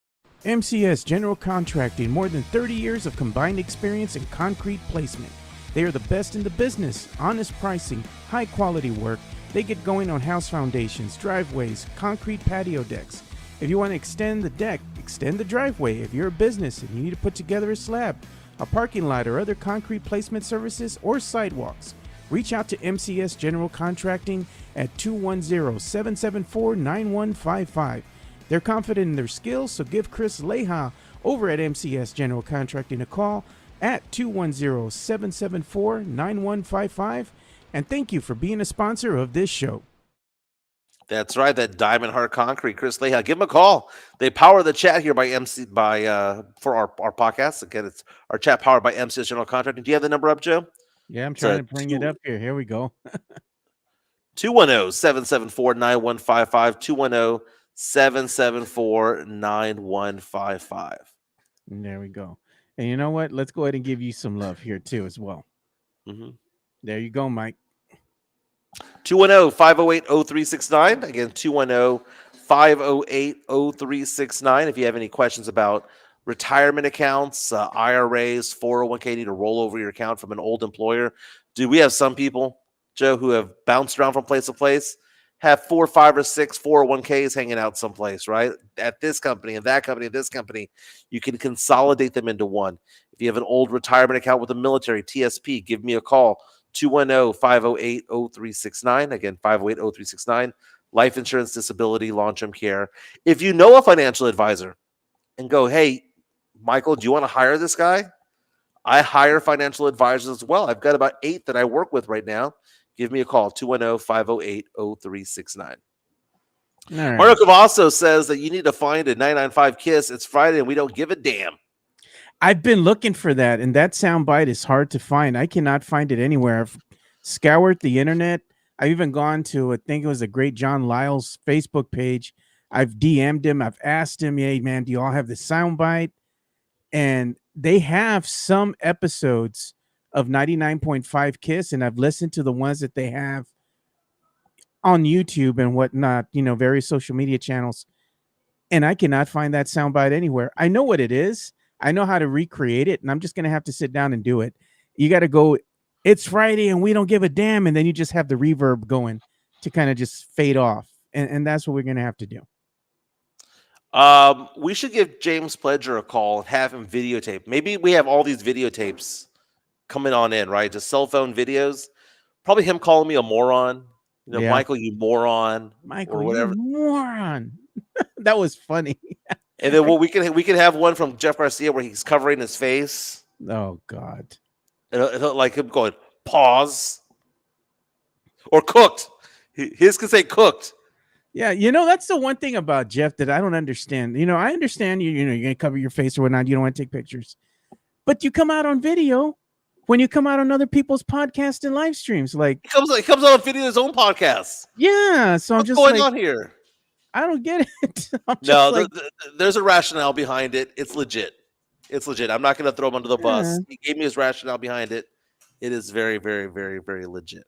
MCS General Contracting, more than 30 years of combined experience in concrete placement. They are the best in the business. Honest pricing, high quality work. They get going on house foundations, driveways, concrete patio decks. If you want to extend the deck, extend the driveway. If you're a business and you need to put together a slab, a parking lot, or other concrete placement services or sidewalks, reach out to MCS General Contracting at 210-774-9155. They're confident in their skills, so give Chris Leha over at MCS General Contracting a call at 210-774-9155. And thank you for being a sponsor of this show. That's right, that diamond hard concrete. Chris Leha, give him a call. They power the chat here for our podcast. Again, it's our chat powered by MCS General Contracting. Do you have the number up, Joe? Yeah, I'm trying to bring it up here. Here we go. 210-774-9155. 210-774-9155. And there we go. And you know what? Let's go ahead and give you some love here too as well. Mm-hmm. There you go, Mike. 210-508-0369. Again, 210-508-0369. If you have any questions about retirement accounts, IRAs, 401k, need to roll over your account from an old employer. Do we have some people, Joe, who have bounced around from place to place, have 4, 5, or 6 401ks hanging out someplace, right? At this company and that company and this company, you can consolidate them into one. If you have an old retirement account with the military, TSP, give me a call. 210-508-0369. Again, 508-0369. Life insurance, disability, long-term care. If you know a financial advisor and go, hey, Michael, do you want to hire this guy? I hire financial advisors as well. I've got about 8 that I work with right now. Give me a call, 210-508-0369. All right. Mario Cavasso says that you need to find a 995 Kiss. It's Friday and we don't give a damn. I've been looking for that, and that soundbite is hard to find. I cannot find it anywhere. I've scoured the internet. I've even gone to, I think it was a great John Lyle's Facebook page. I've DM'd him. I've asked him, hey, man, do you all have the soundbite? And they have some episodes of 99.5 Kiss, and I've listened to the ones that they have on YouTube and whatnot, various social media channels, and I cannot find that soundbite anywhere. I know what it is. I know how to recreate it, and I'm just going to have to sit down and do it. You got to go, it's Friday and we don't give a damn, and then you just have the reverb going to kind of just fade off, and that's what we're going to have to do. We should give James Pledger a call and have him videotape. Maybe we have all these videotapes coming on in, right? Just cell phone videos. Probably him calling me a moron. Yeah. Michael, you moron. Michael, or whatever. you moron. That was funny. And then we can have one from Jeff Garcia where he's covering his face. Oh God. It'll like him going, pause. Or cooked. His can say cooked. Yeah, that's the one thing about Jeff that I don't understand. I understand you're gonna cover your face or whatnot. You don't want to take pictures, but you come out on video when you come out on other people's podcasts and live streams. Like He comes out on video his own podcast. yeah, so I'm What's just going like, on here? I don't get it. No, there's a rationale behind it. It's legit. It's legit. I'm not going to throw him under the bus. He gave me his rationale behind it. It is very, very, very, very legit.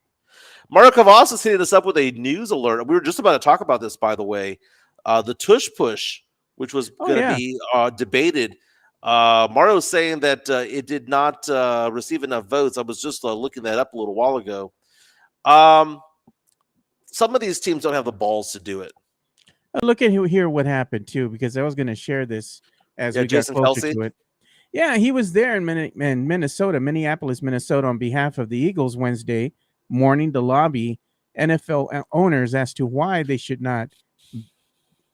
Mario Cavas is hitting us up with a news alert. We were just about to talk about this, by the way. The tush push, which was going to be debated. Mario's saying that it did not receive enough votes. I was just looking that up a little while ago. Some of these teams don't have the balls to do it. Look at here what happened too, because I was going to share this as we Jason got closer Kelce? to it. Yeah, he was there in Minneapolis, Minnesota, on behalf of the Eagles Wednesday morning to lobby NFL owners as to why they should not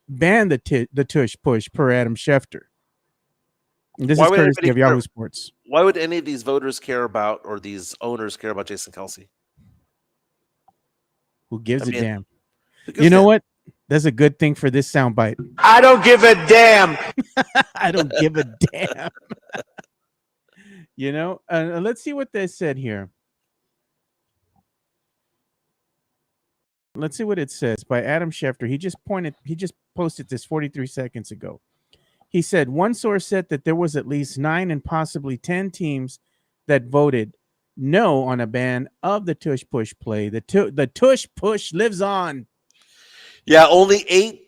ban the tush push per Adam Schefter. And this Why is would courtesy anybody of care? Yahoo Sports. Why would any of these voters care about, or these owners care about Jason Kelsey? Who gives a damn? who gives You a know damn? what? That's a good thing for this soundbite. I don't give a damn. I don't give a damn. You know, let's see what they said here. Let's see what it says by Adam Schefter. He just posted this 43 seconds ago. He said one source said that there was at least 9 and possibly 10 teams that voted no on a ban of the tush push play. The tush push lives on. Yeah, only 8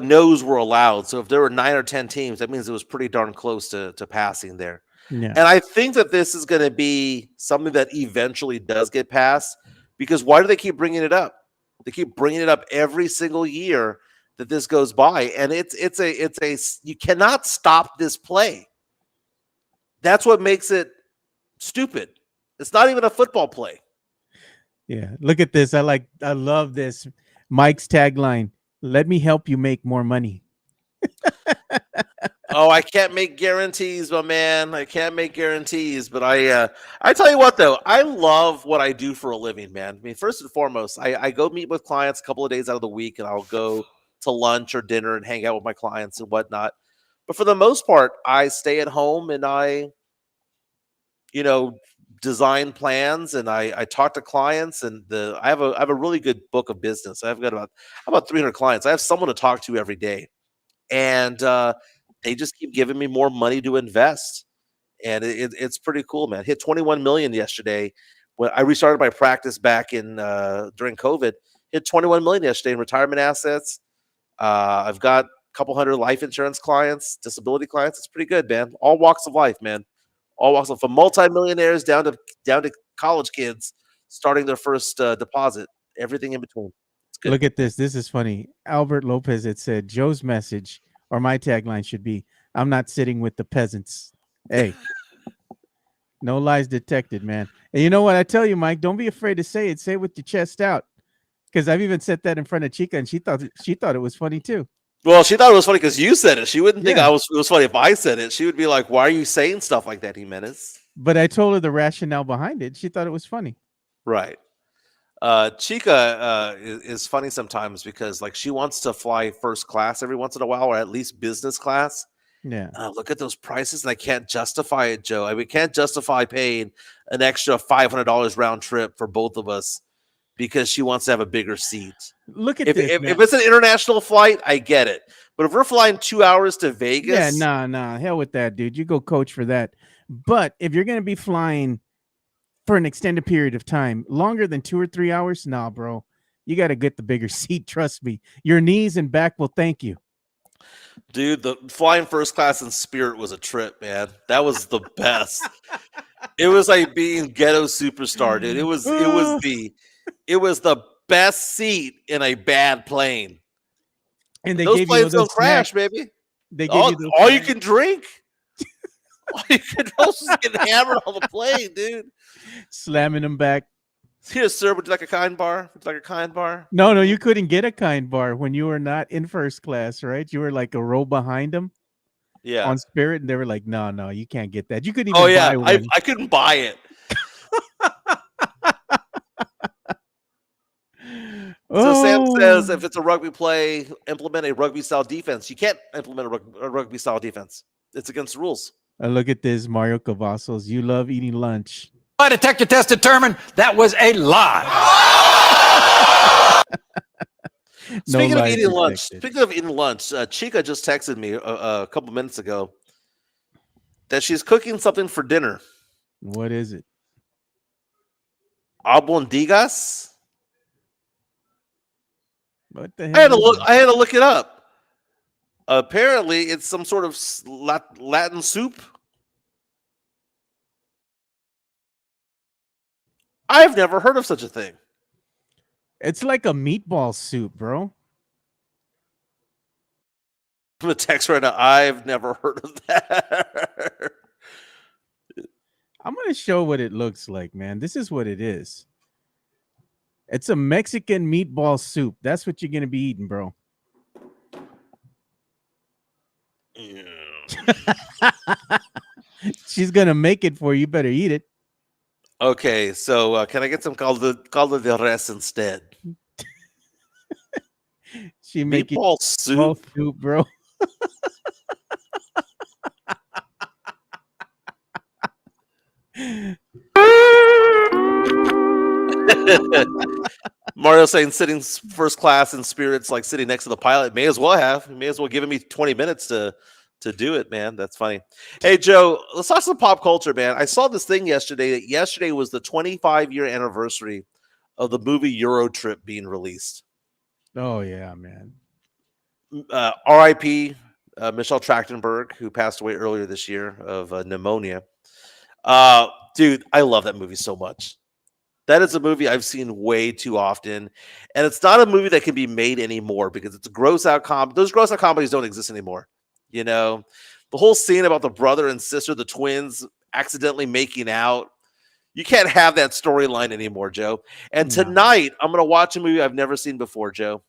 no's were allowed. So if there were 9 or 10 teams, that means it was pretty darn close to passing there. Yeah. And I think that this is going to be something that eventually does get passed, because why do they keep bringing it up? They keep bringing it up every single year that this goes by, and it's a you cannot stop this play. That's what makes it stupid. It's not even a football play. Yeah, look at this. I love this. Mike's tagline: "Let me help you make more money." Oh, I can't make guarantees, my man. I can't make guarantees, but I tell you what, though, I love what I do for a living, man. I mean, first and foremost, I go meet with clients a couple of days out of the week, and I'll go to lunch or dinner and hang out with my clients and whatnot. But for the most part, I stay at home and I, design plans, and I talk to clients, and I have a really good book of business. I've got about 300 clients. I have someone to talk to every day, and they just keep giving me more money to invest, and it's pretty cool, man. Hit 21 million yesterday when I restarted my practice back in during COVID. Hit 21 million yesterday in retirement assets. I've got a couple hundred life insurance clients, disability clients. It's pretty good, man. All walks of life, man. All walks of, from multimillionaires down to college kids starting their first deposit. Everything in between. It's good. Look at this. This is funny. Albert Lopez had said Joe's message or my tagline should be, "I'm not sitting with the peasants." Hey, no lies detected, man. And you know what I tell you, Mike? Don't be afraid to say it. Say it with your chest out. Because I've even said that in front of Chica, and she thought it was funny too. Well, she thought it was funny because you said it. She wouldn't think it was funny if I said it. She would be like, "Why are you saying stuff like that, Jimenez?" But I told her the rationale behind it. She thought it was funny. Right. Chica is funny sometimes because like she wants to fly first class every once in a while, or at least business class. Yeah. Look at those prices, and I can't justify it, Joe. I mean, can't justify paying an extra $500 round trip for both of us because she wants to have a bigger seat. Look at if it's an international flight, I get it. But if we're flying 2 hours to Vegas, nah, hell with that, dude. You go coach for that. But if you're gonna be flying for an extended period of time, longer than 2 or 3 hours, nah, bro. You got to get the bigger seat. Trust me. Your knees and back will thank you. Dude, the flying first class in Spirit was a trip, man. That was the best. It was like being ghetto superstar, dude. It was the best seat in a bad plane. And they those gave planes you don't crash, baby. They gave you all you can drink. All you can also get hammered on the plane, dude. Slamming them back. Here, sir, would you like a kind bar? Would you like a kind bar? No, you couldn't get a kind bar when you were not in first class, right? You were like a row behind them. Yeah. On Spirit, and they were like, no, you can't get that. You couldn't even buy one. I couldn't buy it. So Sam says if it's a rugby play, implement a rugby style defense. You can't implement a rugby style defense. It's against the rules. Look at this, Mario Cavazos. You love eating lunch. My detector test determined that was a lie. Speaking of eating lunch, Chica just texted me a couple minutes ago that she's cooking something for dinner. What is it? Albondigas? What the hell? I had to look it up. Apparently, it's some sort of Latin soup. I've never heard of such a thing. It's like a meatball soup, bro. I'm gonna text right now. I've never heard of that. I'm gonna show what it looks like, man. This is what it is. It's a Mexican meatball soup. That's what you're gonna be eating, bro. She's gonna make it for you. Better eat it. Okay, so can I get some caldo de res instead? She make it Meatball meatball soup. soup, bro. Mario saying sitting first class in spirits, like sitting next to the pilot. May as well have. May as well give me 20 minutes to do it, man. That's funny. Hey, Joe, let's talk some pop culture, man. I saw this thing yesterday. That yesterday was the 25-year anniversary of the movie Euro Trip being released. Oh yeah, man. R.I.P. Michelle Trachtenberg, who passed away earlier this year of pneumonia. Dude, I love that movie so much. That is a movie I've seen way too often, and it's not a movie that can be made anymore because it's a gross out Those gross out comedies don't exist anymore. You know, the whole scene about the brother and sister, the twins, accidentally making out. You can't have that storyline anymore, Joe. And No. tonight, I'm going to watch a movie I've never seen before, Joe.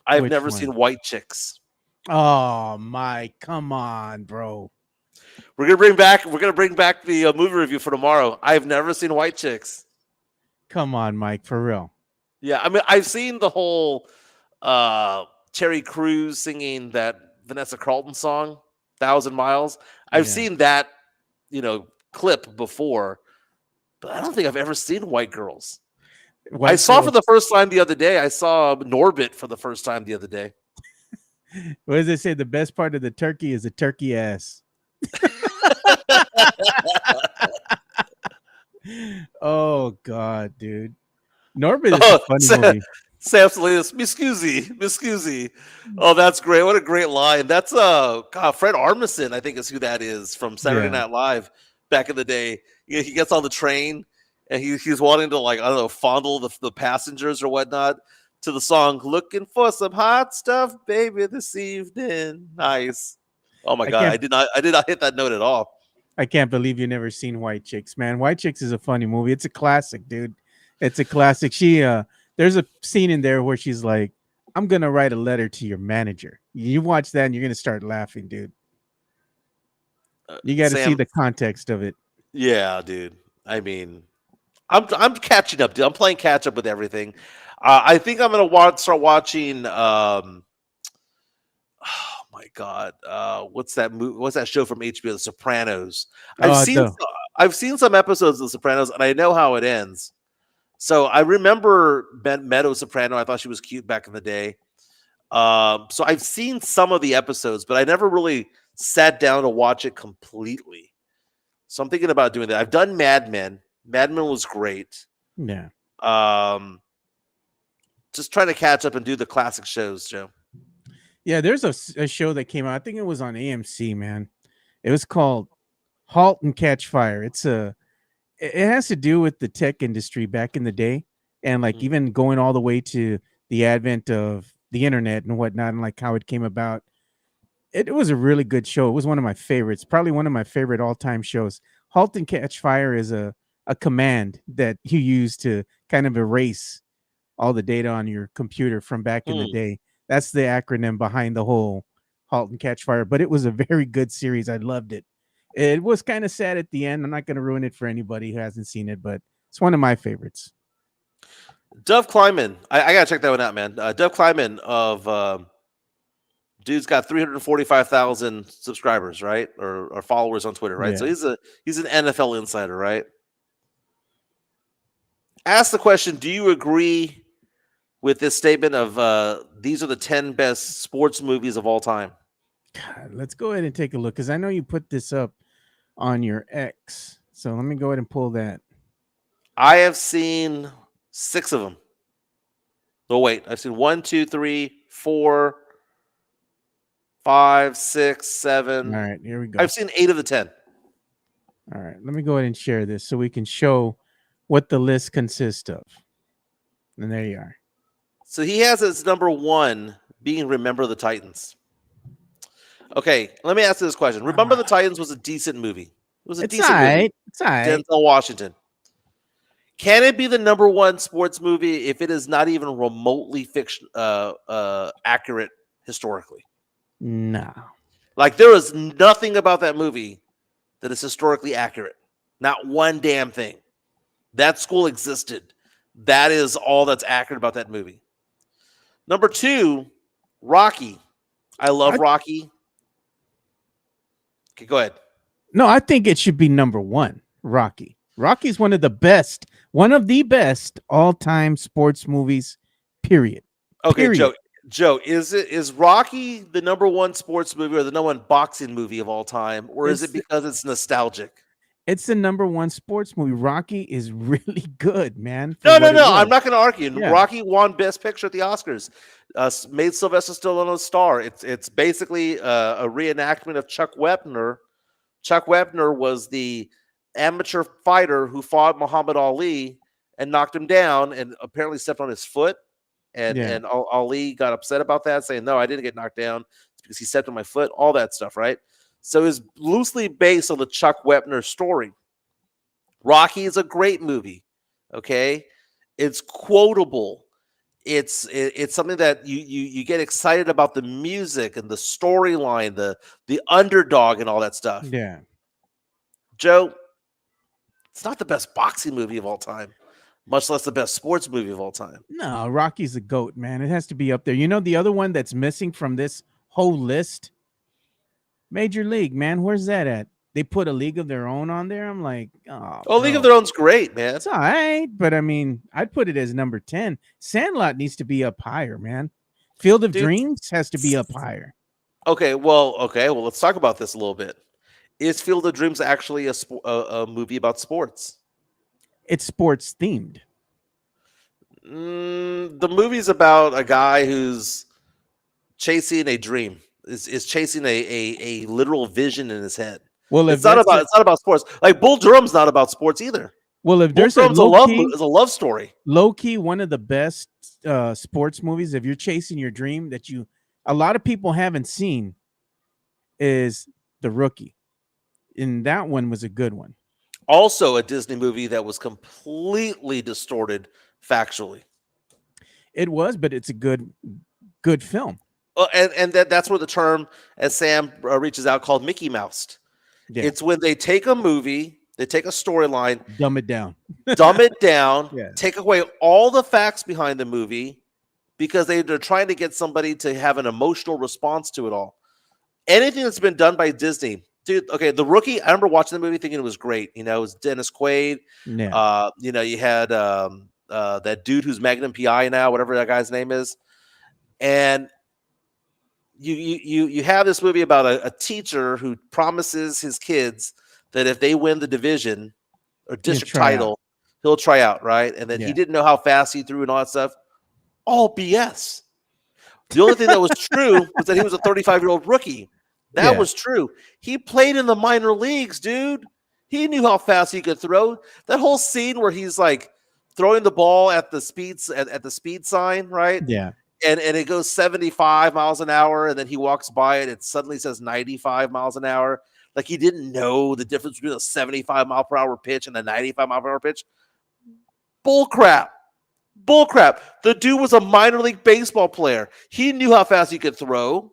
I've Which never one? seen White Chicks. Oh Mike, come on, bro. We're gonna bring back the movie review for tomorrow. I've never seen White Chicks. Come on, Mike, for real. Yeah, I mean, I've seen the whole Terry Crews singing that Vanessa Carlton song, 1,000 Miles. I've Yeah. seen that, clip before, but I don't think I've ever seen White Girls. I saw for the first time the other day. I saw Norbit for the first time the other day. What does it say? The best part of the turkey is the turkey ass. Oh God, dude. Norbit is a funny movie. Sam Salinas, Miss Scusi. Oh, that's great. What a great line. That's Fred Armisen, I think is who that is from Saturday Night Live back in the day. He gets on the train and he's wanting to, like, I don't know, fondle the passengers or whatnot to the song "Looking for Some Hot Stuff, Baby, This Evening." Nice. Oh my God, I did not hit that note at all. I can't believe you've never seen White Chicks, man. White Chicks is a funny movie. It's a classic, dude. It's a classic. There's a scene in there where she's like, "I'm gonna write a letter to your manager." You watch that and you're gonna start laughing, dude. You got to see the context of it. Yeah, dude. I mean, I'm catching up, dude. I'm playing catch up with everything. I think I'm gonna start watching. Oh my God, what's that movie? What's that show from HBO? The Sopranos. I've seen some episodes of The Sopranos, and I know how it ends. So I remember Meadow Soprano. I thought she was cute back in the day. So I've seen some of the episodes, but I never really sat down to watch it completely. So I'm thinking about doing that. I've done Mad Men. Mad Men was great. Yeah. Just trying to catch up and do the classic shows, Joe. Yeah, there's a show that came out. I think it was on AMC, man. It was called Halt and Catch Fire. It has to do with the tech industry back in the day, and like even going all the way to the advent of the internet and whatnot, and like how it came about. It was a really good show. It was one of my favorites, probably one of my favorite all-time shows. Halt and Catch Fire is a command that you use to kind of erase all the data on your computer from back in the day. That's the acronym behind the whole Halt and Catch Fire. But it was a very good series. I loved it. It was kind of sad at the end. I'm not going to ruin it for anybody who hasn't seen it, but it's one of my favorites. Dove Kleiman. I got to check that one out, man. Dove Kleiman of dude's got 345,000 subscribers, right? Or followers on Twitter, right? Yeah. So he's an NFL insider, right? Ask the question, do you agree with this statement of these are the 10 best sports movies of all time? God, let's go ahead and take a look, because I know you put this up on your X. So let me go ahead and pull that. I have seen 6 of them. Oh, wait. I've seen 1, 2, 3, 4, 5, 6, 7. All right, here we go. I've seen 8 of the 10. All right, let me go ahead and share this so we can show what the list consists of. And there you are. So he has as number 1 being Remember the Titans. Okay, let me ask you this question. Remember the Titans was a decent movie. It was a decent movie. It's all right. Denzel Washington. Can it be the number one sports movie if it is not even remotely fiction accurate historically? No. Like there is nothing about that movie that is historically accurate. Not one damn thing. That school existed. That is all that's accurate about that movie. Number 2, Rocky. I love Rocky. Okay, go ahead. No, I think it should be number 1, Rocky. Rocky's one of the best all-time sports movies, period. Okay, Period. Joe, is Rocky the number 1 sports movie or the number 1 boxing movie of all time, or is it because it's nostalgic? It's the number 1 sports movie. Rocky is really good, man. No. I'm not going to argue. Yeah. Rocky won Best Picture at the Oscars. Made Sylvester Stallone a star. It's basically a reenactment of Chuck Wepner. Chuck Wepner was the amateur fighter who fought Muhammad Ali and knocked him down, and apparently stepped on his foot. And Ali got upset about that, saying, "No, I didn't get knocked down. It's because he stepped on my foot." All that stuff, right? So it's loosely based on the Chuck Wepner story. Rocky is a great movie. Okay, it's quotable. It's something that you get excited about, the music and the storyline, the underdog and all that stuff. Yeah, Joe, it's not the best boxing movie of all time, much less the best sports movie of all time. No, Rocky's a GOAT, man. It has to be up there. You know, the other one that's missing from this whole list, Major League, man. Where's that at? They put A League of Their Own on there. I'm like, oh, League of Their Own's great, man. It's all right, but I mean, I'd put it as number 10. Sandlot needs to be up higher, man. Field of Dreams has to be up higher. Okay, well, let's talk about this a little bit. Is Field of Dreams actually a movie about sports? It's sports themed. The movie's about a guy who's chasing a dream. Is chasing a literal vision in his head. Well, it's not about sports. Like Bull Durham's not about sports either. Well, if there's a love story, low key, one of the best sports movies, if you're chasing your dream that a lot of people haven't seen, is The Rookie, and that one was a good one. Also, a Disney movie that was completely distorted factually. It was, but it's a good film. And that's where the term, as Sam reaches out, called Mickey Mouse. Yeah. It's when they take a movie, they take a storyline, dumb it down, yeah. Take away all the facts behind the movie because they're trying to get somebody to have an emotional response to it all. Anything that's been done by Disney, dude. Okay, The Rookie. I remember watching the movie thinking it was great. You know, it was Dennis Quaid. Yeah. You know, you had that dude who's Magnum PI now, whatever that guy's name is, and you have this movie about a teacher who promises his kids that if they win the division or district title, he'll try out, right? And then he didn't know how fast he threw and all that stuff. All BS. The only thing that was true was that he was a 35-year-old rookie. That was true. He played in the minor leagues, dude. He knew how fast he could throw. That whole scene where he's like throwing the ball at the speed sign, right? Yeah. And it goes 75 miles an hour, and then he walks by it, it suddenly says 95 miles an hour. Like he didn't know the difference between a 75 mile per hour pitch and a 95 mile per hour pitch. Bull crap. The dude was a minor league baseball player. He knew how fast he could throw,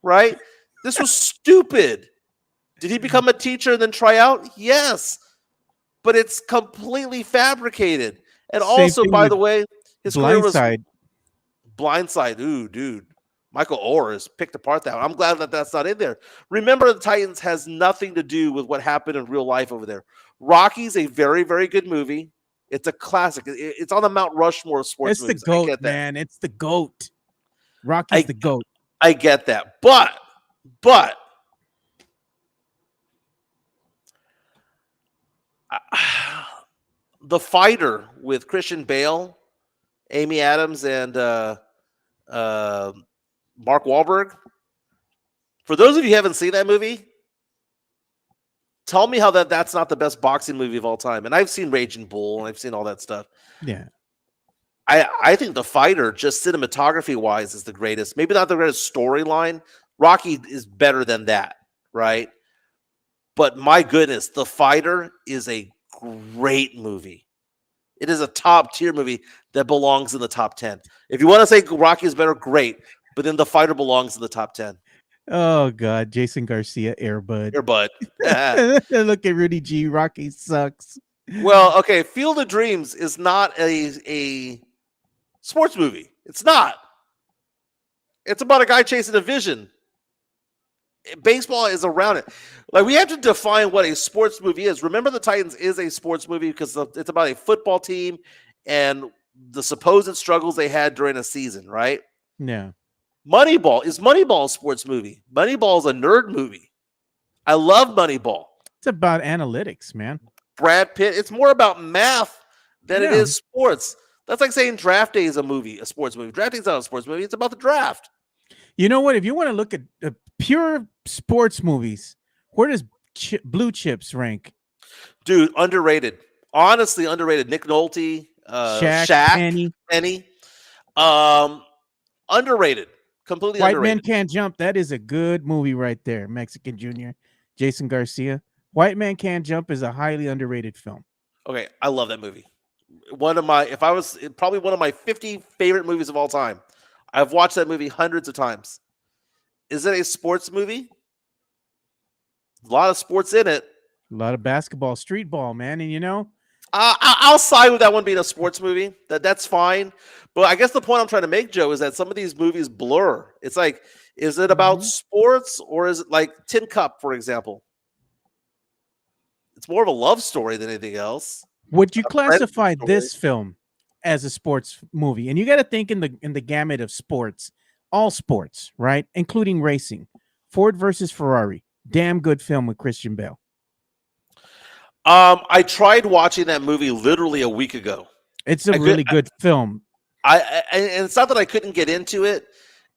right? This was stupid. Did he become a teacher and then try out? Yes. But it's completely fabricated. And also, by the way, his career was Blindside. Ooh, dude. Michael Orr is picked apart that one. I'm glad that that's not in there. Remember, the Titans has nothing to do with what happened in real life over there. Rocky's a very, very good movie. It's a classic. It's on the Mount Rushmore of sports movies. It's the GOAT, man. It's the GOAT. Rocky's the GOAT. I get that. But The Fighter with Christian Bale, Amy Adams, and Mark Wahlberg. For those of you who haven't seen that movie, tell me how that's not the best boxing movie of all time. And I've seen Raging Bull, and I've seen all that stuff. Yeah. I think The Fighter, just cinematography-wise, is the greatest. Maybe not the greatest storyline. Rocky is better than that, right? But my goodness, The Fighter is a great movie. It is a top tier movie that belongs in the top 10. If you want to say Rocky is better, great. But then The Fighter belongs in the top 10. Oh God, Jason Garcia, Airbud. Your bud. Look at Rudy G. Rocky sucks. Well, okay. Field of Dreams is not a sports movie. It's not. It's about a guy chasing a vision. Baseball is around it. Like, we have to define what a sports movie is. Remember the Titans is a sports movie because it's about a football team and the supposed struggles they had during a season, right? Yeah. Moneyball a sports movie. Moneyball is a nerd movie. I love Moneyball. It's about analytics, man. Brad Pitt. It's more about math than it Yeah. is sports. That's like saying Draft Day is a sports movie. Draft Day is not a sports movie. It's about the draft. You know what? If you want to look at pure sports movies, where does Blue Chips rank? Dude, underrated. Honestly, underrated. Nick Nolte, Shaq, Penny. Underrated. Completely White underrated. Man Can't Jump. That is a good movie right there. Mexican Junior, Jason Garcia. White Man Can't Jump is a highly underrated film. Okay, I love that movie. Probably one of my 50 favorite movies of all time. I've watched that movie hundreds of times. Is it a sports movie? A lot of sports in it. A lot of basketball, street ball, man. And you know, I'll side with that one being a sports movie. That's fine. But I guess the point I'm trying to make, Joe, is that some of these movies blur. It's like, is it about sports or is it like Tin Cup, for example? It's more of a love story than anything else. would you classify this film as a sports movie? And you got to think in the gamut of sports, all sports, right? Including racing. Ford versus Ferrari. Damn good film with Christian Bale. I tried watching that movie literally a week ago. It's a really good film. And it's not that I couldn't get into it.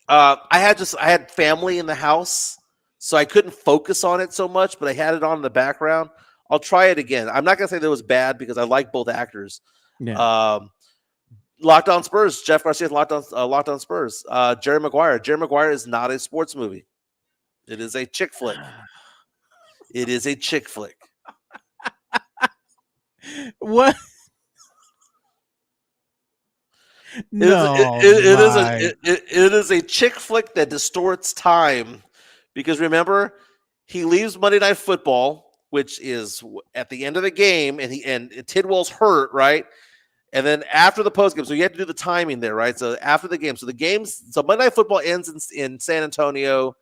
I had family in the house, so I couldn't focus on it so much, but I had it on in the background. I'll try it again. I'm not gonna say that it was bad because I like both actors. Yeah. Locked On Spurs. Jeff Garcia's Locked On Spurs. Jerry Maguire. Jerry Maguire is not a sports movie. It is a chick flick. It is a chick flick. What? It is a chick flick that distorts time because remember, he leaves Monday Night Football, which is at the end of the game, and Tidwell's hurt, right? And then after the postgame, so you have to do the timing there, right? So after the game, so Monday Night Football ends in San Antonio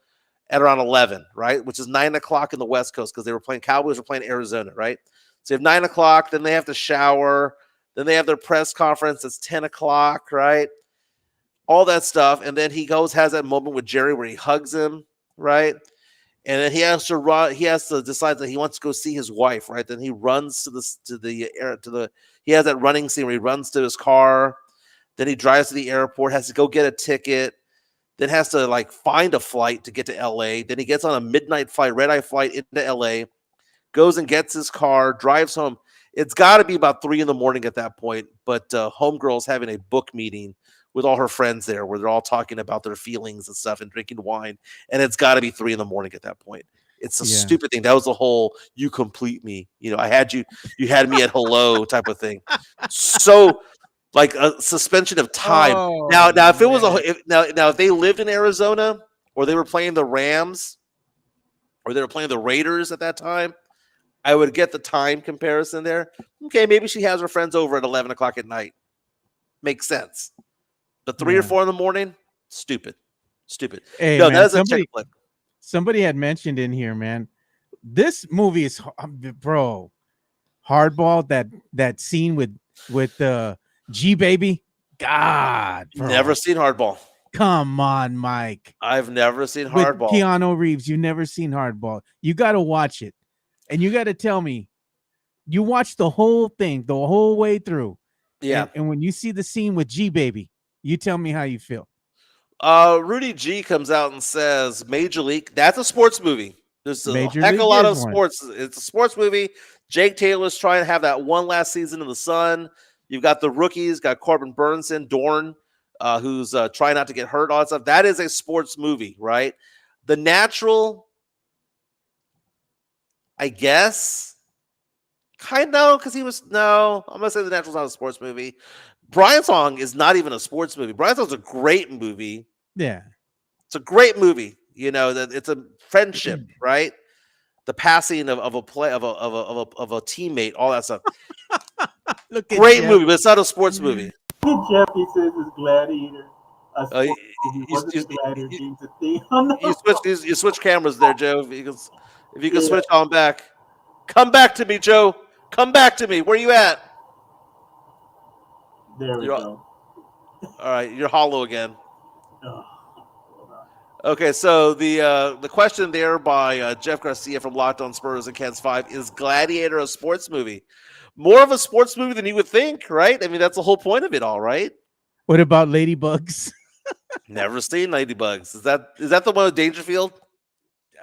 at around 11, right? Which is 9 o'clock in the West Coast because Cowboys were playing Arizona, right? So you have 9 o'clock, then they have to shower, then they have their press conference. It's 10 o'clock, right? All that stuff, and then he has that moment with Jerry where he hugs him, right? And then he has to run. He has to decide that he wants to go see his wife, right? Then he runs he has that running scene where he runs to his car. Then he drives to the airport, has to go get a ticket, then has to like find a flight to get to LA. Then he gets on a midnight flight, red-eye flight into LA, goes and gets his car, drives home. It's got to be about 3 a.m. at that point. But homegirl's having a book meeting with all her friends there where they're all talking about their feelings and stuff and drinking wine. And it's got to be 3 a.m. at that point. It's a stupid thing. That was the whole "you complete me." You had me at hello type of thing. So like a suspension of time. Now if it was if they lived in Arizona or they were playing the Rams or they were playing the Raiders at that time, I would get the time comparison there. Okay, maybe she has her friends over at 11 o'clock at night. Makes sense. But 3 or 4 in the morning, stupid. Hey, no, man, that's a chick flick. Somebody had mentioned in here, man. This movie is, bro, Hardball. That scene with G Baby. God, bro. Never seen Hardball. Come on, Mike. I've never seen Hardball. With Keanu Reeves, you've never seen Hardball. You got to watch it, and you got to tell me you watched the whole thing, the whole way through. Yeah. And when you see the scene with G Baby, you tell me how you feel. Rudy G comes out and says, "Major League." That's a sports movie. There's a Major heck of League a lot of is one. sports. It's a sports movie. Jake Taylor's trying to have that one last season in the sun. You've got the rookies, got Corbin Burnson, Dorn, who's trying not to get hurt, all that stuff. That is a sports movie, right? The Natural, I guess, Kind of, because he was no. I'm gonna say The Natural's not a sports movie. Brian Song is not even a sports movie. Brian Song's a great movie. Yeah. It's a great movie. You know that it's a friendship, right? The passing of a play of a teammate, all that stuff. Look at Great Jeff. movie, but it's not a sports movie. Jeffy says it's Gladiator. A Uh, sports movie. Wasn't the Gladiator games a thing? Oh, no. You switch cameras there, Joe. If you can Yeah. switch on back, come back to me, Joe. Come back to me. Where you at? There we You're- go. All right, you're hollow again. Oh. Okay, so the question there by Jeff Garcia from Locked On Spurs and Kens 5 is Gladiator a sports movie? More of a sports movie than you would think, right? I mean, that's the whole point of it all, right? What about Ladybugs? Never seen Ladybugs. Is that the one with Dangerfield?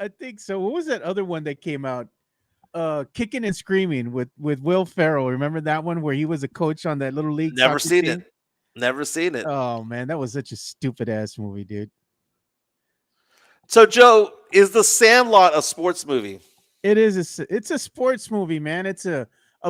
I think so. What was that other one that came out? Kicking and Screaming with Will Ferrell. Remember that one where he was a coach on that little league? Never soccer seen team? it. Never seen it. Oh man, that was such a stupid ass movie, dude. So, Joe, is The Sandlot a sports movie? It is. It's a sports movie, man. It's a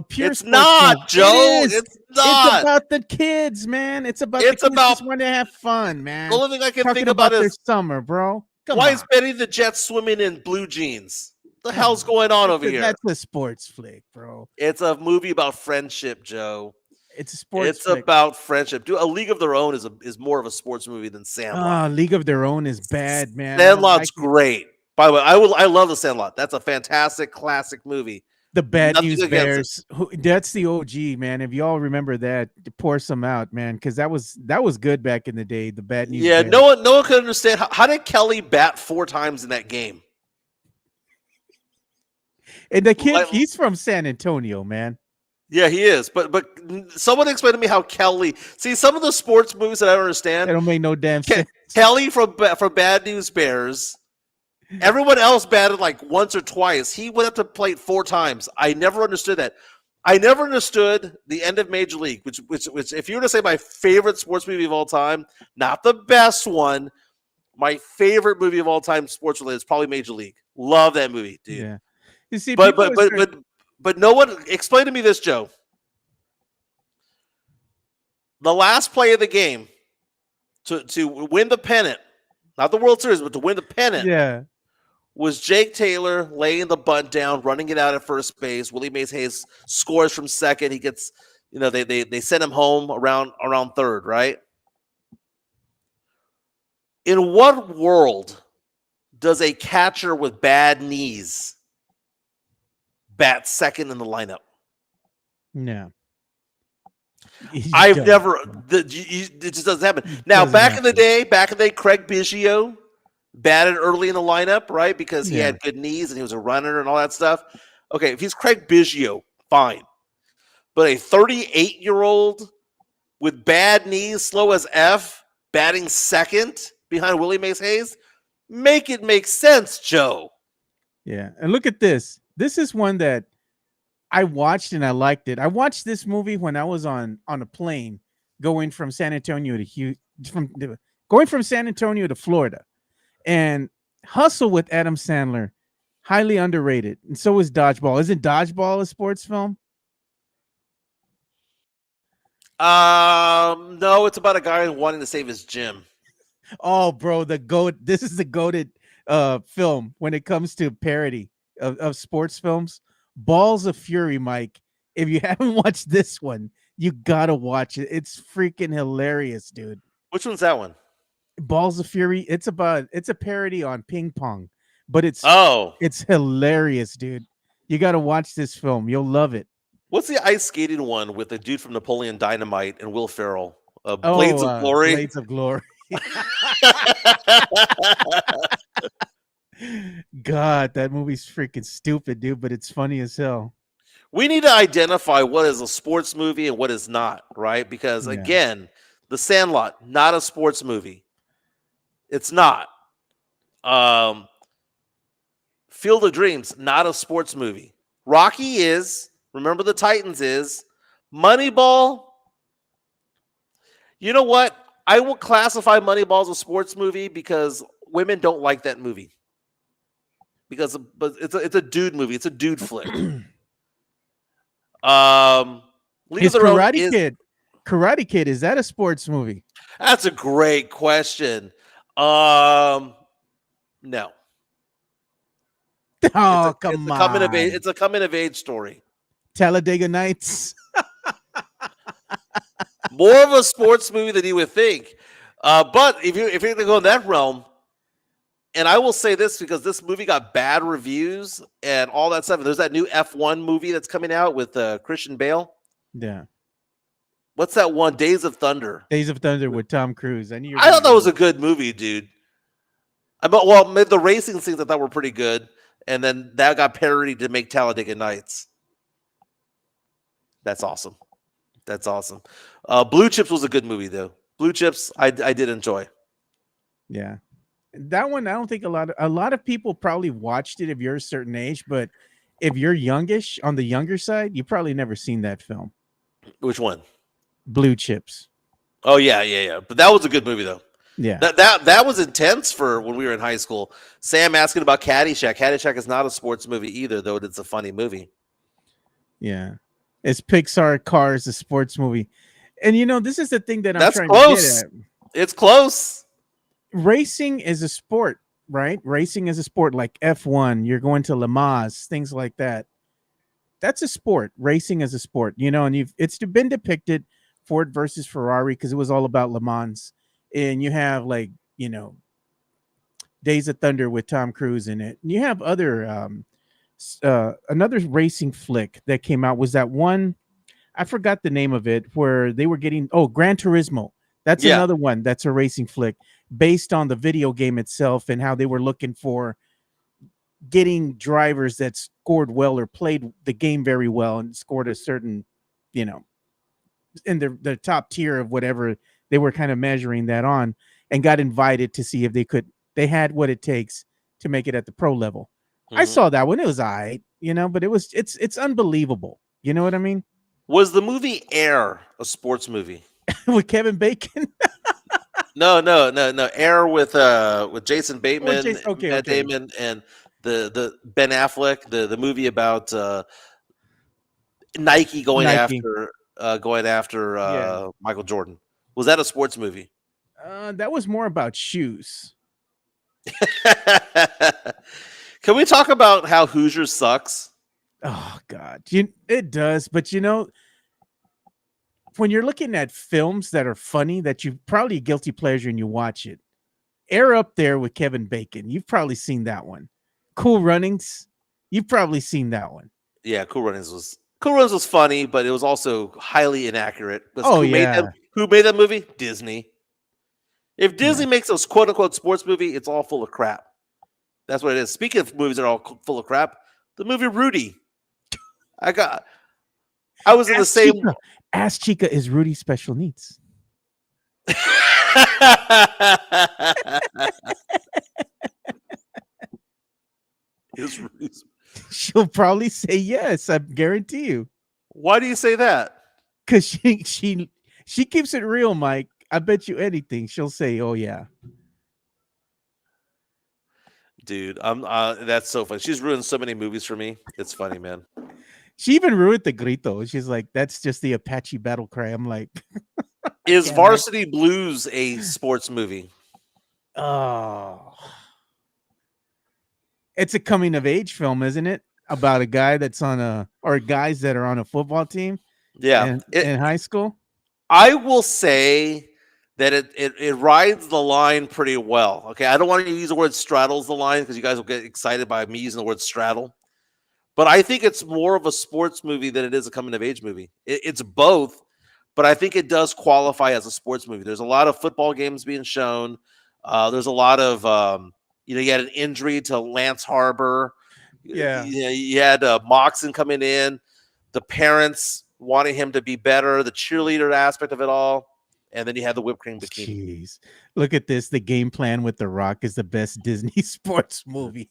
pure. It's sports not, movie. Joe. It is. It's not. It's about the kids, man. It's about It's the kids about- just want to have fun, man. The only thing I can Talking think about their is summer, bro. Come why on. is Betty the Jet swimming in blue jeans? The hell's going on over here? That's a sports flick, bro. It's a movie about friendship, Joe. It's a sports. It's flick. about friendship. Dude, A League of Their Own is more of a sports movie than Sandlot. League of Their Own is bad, man. I don't Sandlot's like it. great. By the way, I love The Sandlot. That's a fantastic classic movie. The Bad Nothing News against Bears. That's the OG, man. If y'all remember that, pour some out, man, because that was good back in the day. The Bad News. Yeah, Bears. no one could understand how did Kelly bat 4 times in that game. And the kid, Like- he's from San Antonio, man. Yeah, he is. But someone explain to me how Kelly. See, some of the sports movies that I don't That understand. don't make no damn sense. Kelly from Bad News Bears. Everyone else batted like once or twice. He went up to plate 4 times. I never understood that. I never understood the end of Major League, which if you were to say my favorite sports movie of all time, not the best one, my favorite movie of all time, sports related, is probably Major League. Love that movie, dude. Yeah. You see, But people was trying- but no one explain to me this, Joe. The last play of the game to win the pennant, not the World Series, but to win the pennant, yeah. was Jake Taylor laying the bunt down, running it out at first base. Willie Mays Hayes scores from second. He gets, they send him home around third, right? In what world does a catcher with bad knees bat second in the lineup? No. I've never. It just doesn't happen. Now, Doesn't back in the happen. day, Craig Biggio batted early in the lineup, right? Because he Yeah. had good knees and he was a runner and all that stuff. Okay, if he's Craig Biggio, fine. But a 38-year-old with bad knees, slow as F, batting second behind Willie Mays Hayes, make it make sense, Joe. Yeah. And look at this. This is one that I watched and I liked it. I watched this movie when I was on a plane going from San Antonio to Florida. And Hustle with Adam Sandler, highly underrated. And so is Dodgeball. Isn't Dodgeball a sports film? No, it's about a guy wanting to save his gym. Oh, bro, the GOAT. This is the goated film when it comes to parody of sports films. Balls of Fury, Mike. If you haven't watched this one, you gotta watch it. It's freaking hilarious, dude. Which one's that one? Balls of Fury. It's a parody on ping pong, but it's hilarious, dude. You gotta watch this film. You'll love it. What's the ice skating one with the dude from Napoleon Dynamite and Will Ferrell? Blades of Glory. Blades of Glory. God, that movie's freaking stupid, dude, but it's funny as hell. We need to identify what is a sports movie and what is not, right? Because again, The Sandlot, not a sports movie. It's not. Field of Dreams, not a sports movie. Rocky is. Remember the Titans is. Moneyball. You know what? I will classify Moneyball as a sports movie because women don't like that movie. But it's a dude movie. It's a dude flick. League Is of Their Own Karate Kid? Karate Kid, is that a sports movie? That's a great question. No. Oh, come on. It's a coming of age story. Talladega Nights. More of a sports movie than you would think. But if you're going to go in that realm, and I will say this because this movie got bad reviews and all that stuff. There's that new F1 movie that's coming out with Christian Bale. Yeah. What's that one? Days of Thunder. Days of Thunder with Tom Cruise. I thought that was a good movie, dude. The racing scenes I thought were pretty good, and then that got parodied to make Talladega Nights. That's awesome. Blue Chips was a good movie, though. Blue Chips, I did enjoy. Yeah, that one I don't think a lot of people probably watched it if you're a certain age, but if you're youngish on the younger side, you probably never seen that film. Which one? Blue Chips. Oh yeah. But that was a good movie, though. Yeah, that was intense for when we were in high school. Sam asking about Caddyshack. Caddyshack is not a sports movie either, though it's a funny movie. Yeah, it's Pixar Cars, a sports movie, and this is the thing that I'm trying close. to get at. It's close. Racing is a sport, right? Racing is a sport like F1. You're going to Le Mans, things like that. That's a sport. Racing is a sport, and it's been depicted. Ford versus Ferrari because it was all about Le Mans, and you have Days of Thunder with Tom Cruise in it, and you have other another racing flick that came out was that one, I forgot the name of it, where they were getting Gran Turismo. That's another one that's a racing flick based on the video game itself and how they were looking for getting drivers that scored well or played the game very well and scored a certain in the top tier of whatever they were kind of measuring that on, and got invited to see if they had what it takes to make it at the pro level. I saw that one. It was all right, but it's unbelievable. You know what I mean? Was the movie Air a sports movie? With Kevin Bacon? No. Air with Jason Bateman, Matt Damon, and the Ben Affleck, the movie about Nike going after Michael Jordan. Was that a sports movie? That was more about shoes. Can we talk about how Hoosiers sucks? Oh God, it does. But when you're looking at films that are funny, that you probably guilty pleasure and you watch it, Air up there with Kevin Bacon. You've probably seen that one. Cool Runnings. You've probably seen that one. Yeah, Cool Runnings was funny, but it was also highly inaccurate. Who made that movie? Disney. If Disney makes those quote unquote sports movie, it's all full of crap. That's what it is. Speaking of movies that are all full of crap, the movie Rudy. I was in the same. Ass Chica is Rudy's special needs. She'll probably say yes. I guarantee you. Why do you say that? Because she keeps it real, Mike. I bet you anything she'll say, "Oh yeah." Dude, that's so funny. She's ruined so many movies for me. It's funny, man. She even ruined the grito. She's like, "That's just the Apache battle cry." I'm like, is Varsity Blues a sports movie? Oh, it's a coming of age film, isn't it? About a guy or guys that are on a football team. Yeah, in high school. I will say that it rides the line pretty well. Okay, I don't want to use the word straddles the line because you guys will get excited by me using the word straddle. But I think it's more of a sports movie than it is a coming of age movie. It's both, but I think it does qualify as a sports movie. There's a lot of football games being shown. There's a lot of you had an injury to Lance Harbor. Yeah, you had Moxon coming in. The parents wanting him to be better. The cheerleader aspect of it all. And then you have the whipped cream bikini. Jeez. Look at this. The Game Plan with The Rock is the best Disney sports movie.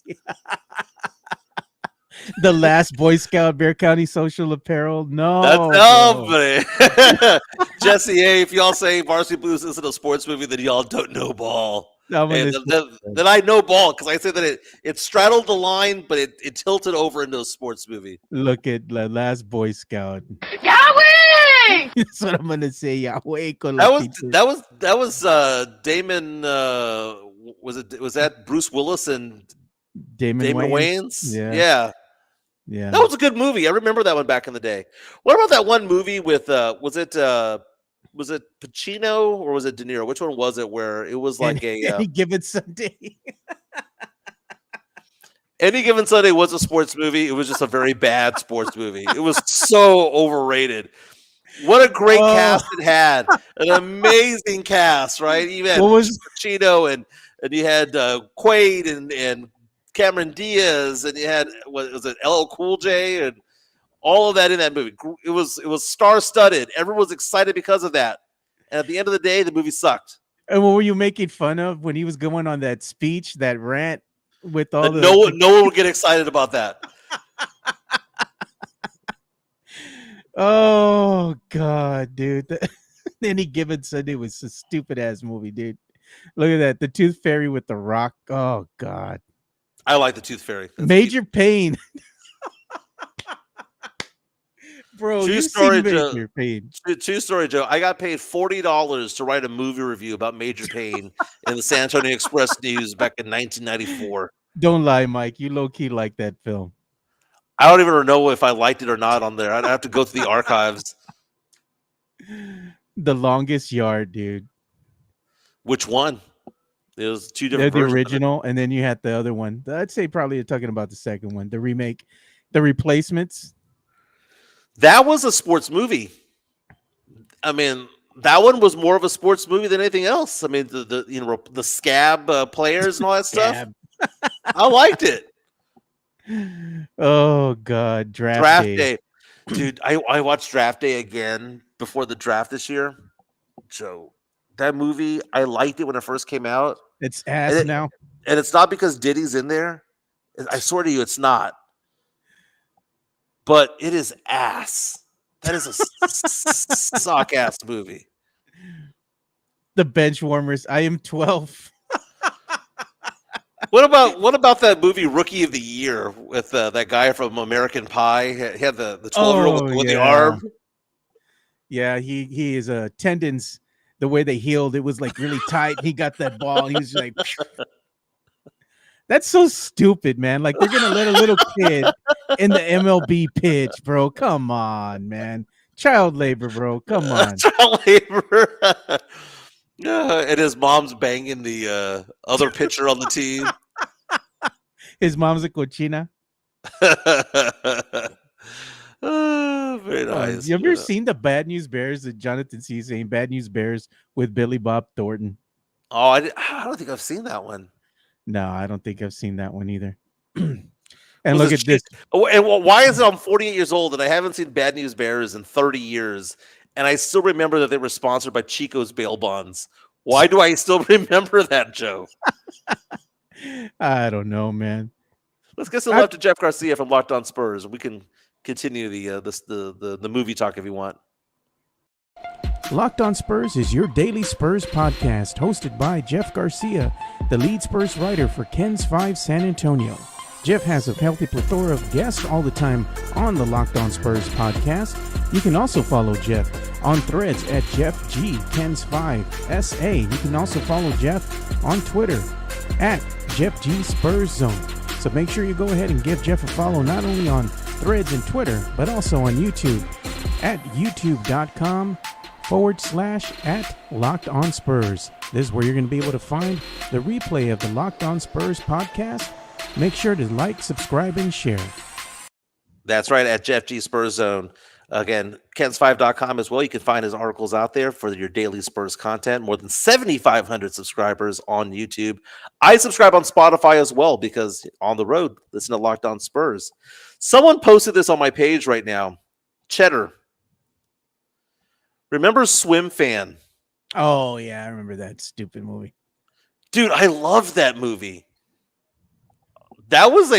The Last Boy Scout, Bear County Social Apparel. No. That's Jesse A. If y'all say Varsity Blues isn't a sports movie, then y'all don't know ball. I'm And gonna then I know ball because I said that it straddled the line, but it tilted over into a sports movie. look at the Last Boy Scout. Yahweh! That's what I'm gonna say. Yahweh con la pinche- That was Damon. Was that Bruce Willis and Damon Damon Wayans. Wayans? Yeah, Yeah. yeah. That was a good movie. I remember that one back in the day. What about that one movie with was it Pacino or was it De Niro? Which one was it where it was like Any given Sunday. Any Given Sunday was a sports movie. It was just a very bad sports movie. It was so overrated. What a great cast it had. An amazing cast, right? You had What was- Pacino and you had Quaid and Cameron Diaz and you had what was it LL Cool J and all of that in that movie. It was star-studded. Everyone was excited because of that. And at the end of the day, the movie sucked. And what were you making fun of when he was going on that speech, that rant with all the No one would get excited about that. Oh God, dude. Any Given Sunday was a stupid ass movie, dude. Look at that. The Tooth Fairy with the Rock. Oh God. I like the Tooth Fairy. That's Major Pain. Bro, True you story, see Joe. Major Pain. True story, Joe. I got paid $40 to write a movie review about Major Payne in the San Antonio Express News back in 1994. Don't lie, Mike. You low key like that film. I don't even know if I liked it or not on there. I'd have to go through the archives. The Longest Yard, dude. Which one? It was two They're different the versions of it. original, and then you had the other one. I'd say probably you're talking about the second one, the remake, The Replacements. That was a sports movie. I mean, that one was more of a sports movie than anything else. I mean, the scab players and all that stuff. Scab. I liked it. Oh God, Draft day. Dude, I watched Draft Day again before the draft this year. Joe, that movie, I liked it when it first came out. It's ass now. And it's not because Diddy's in there. I swear to you, it's not. But it is ass. That is a sock ass movie. The Bench Warmers. I Am 12. What about that movie Rookie of the Year with that guy from American Pie? He had the 12-year-old with the arm. Yeah, he is tendons. The way they healed, it was like really tight. He got that ball. He was just like, that's so stupid, man. Like they're gonna let a little kid in the MLB pitch, bro. Come on, man. Child labor, bro. Come on. Child labor. And his mom's banging the other pitcher on the team. His mom's a cochina. Very nice. You ever seen the Bad News Bears that Jonathan C. saying Bad News Bears with Billy Bob Thornton? Oh, I don't think I've seen that one. No, I don't think I've seen that one either. And look at this. Oh, and why is it I'm 48 years old and I haven't seen Bad News Bears in 30 years? And I still remember that they were sponsored by Chico's bail bonds. Why do I still remember that, Joe? I don't know, man. Let's get some love to Jeff Garcia from Locked On Spurs. We can continue the movie talk if you want. Locked On Spurs is your daily Spurs podcast, hosted by Jeff Garcia, the lead Spurs writer for Ken's 5 San Antonio. Jeff has a healthy plethora of guests all the time on the Locked On Spurs podcast. You can also follow Jeff on threads at Jeff G Ken's 5 SA. You can also follow Jeff on Twitter at Jeff G Spurs Zone. So make sure you go ahead and give Jeff a follow not only on threads and Twitter, but also on YouTube at youtube.com/@Locked On Spurs. This is where you're going to be able to find the replay of the Locked On Spurs podcast. Make sure to like, subscribe, and share. That's right, at Jeff G Spurs Zone. Again, Kens5.com as well. You can find his articles out there for your daily Spurs content. More than 7,500 subscribers on YouTube. I subscribe on Spotify as well because on the road, listen to Locked On Spurs. Someone posted this on my page right now. Cheddar. Remember Swim Fan? Oh, yeah, I remember that stupid movie. Dude, I loved that movie. That was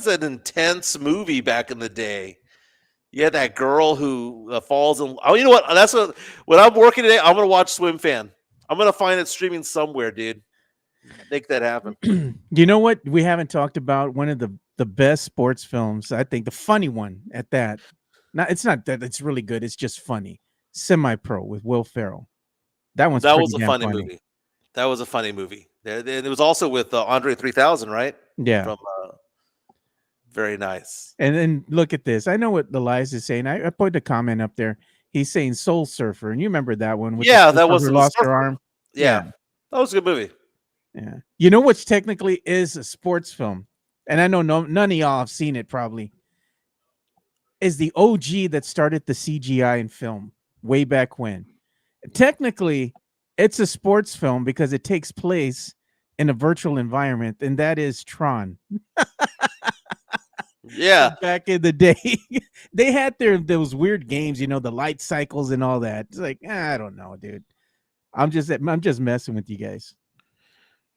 an intense movie back in the day. Yeah, that girl who falls in. Oh, you know what? That's when I'm working today. I'm gonna watch Swim Fan. I'm gonna find it streaming somewhere, dude. Make that happen. You know what? We haven't talked about one of the best sports films. I think the funny one at that. It's not that it's really good. It's just funny. Semi-Pro with Will Ferrell. That one's That pretty was a damn funny funny. movie. That was a funny movie. It was also with Andre 3000, right? Yeah. From very nice. And then look at this. I know what Elias is saying. I put the comment up there. He's saying Soul Surfer, and you remember that one? With Yeah, the that was who the lost her surfer. arm. Yeah, that was a good movie. Yeah. You know which technically is a sports film, and I know none of y'all have seen it probably, is the OG that started the CGI in film way back when. Technically, it's a sports film because it takes place in a virtual environment, and that is Tron. Yeah, Back in the day, they had those weird games, you know, the light cycles and all that. It's like, I don't know, dude. I'm just messing with you guys.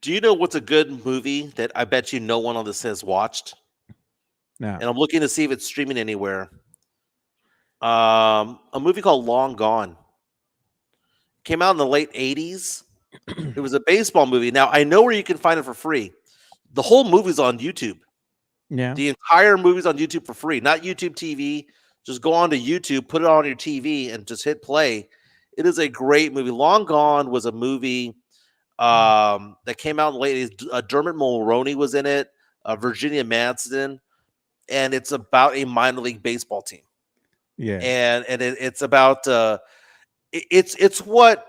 do you know what's a good movie that I bet you no one on this has watched? No. And I'm looking to see if it's streaming anywhere. A movie called Long Gone. Came out in the late 80s. It was a baseball movie. Now, I know where you can find it for free. The whole movie's on YouTube. Yeah. The entire movie's on YouTube for free, not YouTube TV. Just go on to YouTube, put it on your TV, and just hit play. It is a great movie. Long Gone was a movie that came out in the late 80s. Dermot Mulroney was in it, Virginia Madsen, and it's about a minor league baseball team. Yeah. And it's about it's what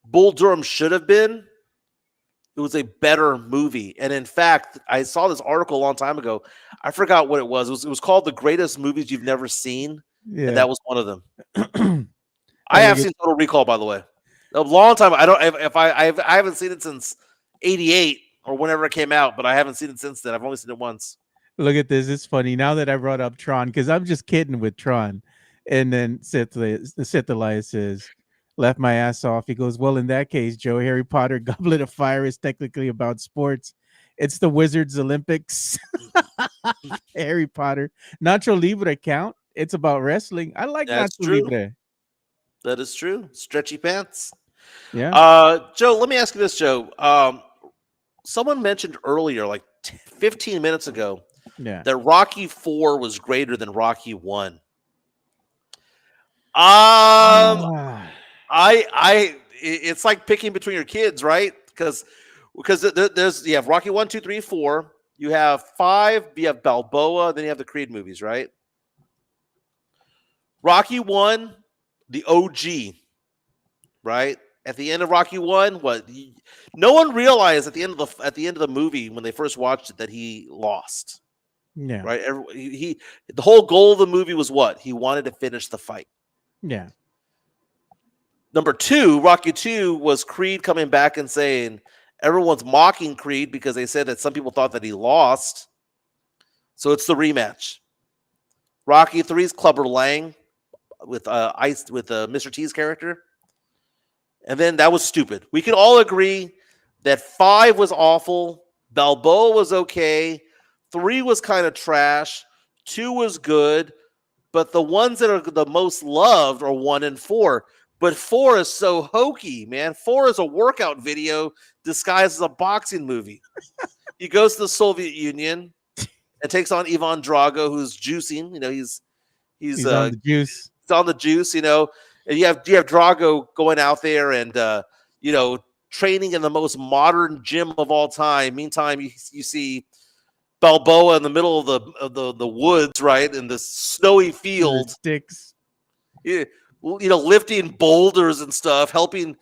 Bull Durham should have been. It was a better movie. And in fact, I saw this article a long time ago. I forgot what it was. It was called The Greatest Movies You've Never Seen. Yeah. And that was one of them. I have seen Total Recall, by the way. A long time. I haven't seen it since 88 or whenever it came out, but I haven't seen it since then. I've only seen it once. Look at this. It's funny now that I brought up Tron because I'm just kidding with Tron. And then Sith Elias says, left my ass off. He goes, well, in that case, Joe, Harry Potter Goblet of Fire is technically about sports. It's the Wizards Olympics. Harry Potter. Nacho Libre count. It's about wrestling. I like That's Nacho true. Libre. That is true. Stretchy pants. Yeah. Joe, let me ask you this, Joe. Someone mentioned earlier, like 15 minutes ago, that Rocky IV was greater than Rocky 1. It's like picking between your kids, right? Because there's you have Rocky 1, 2, 3, 4. You have 5. You have Balboa. Then you have the Creed movies, right? Rocky 1, the OG, right? At the end of Rocky 1, no one realized at the end of the movie when they first watched it that he lost. Yeah. Right. The whole goal of the movie was what? He wanted to finish the fight. Yeah. Number 2, Rocky 2 was Creed coming back and saying everyone's mocking Creed because they said that some people thought that he lost. So it's the rematch. Rocky 3 is Clubber Lang with Mr. T's character. And then that was stupid. We can all agree that 5 was awful. Balboa was okay. 3 was kind of trash. 2 was good. But the ones that are the most loved are 1 and 4. But 4 is so hokey, man. 4 is a workout video disguised as a boxing movie. He goes to the Soviet Union and takes on Ivan Drago, who's juicing. You know, he's on the juice. It's on the juice, you know. And you have Drago going out there and training in the most modern gym of all time. Meantime, you see Balboa in the middle of the woods, right, in the snowy field, sticks, lifting boulders and stuff, helping,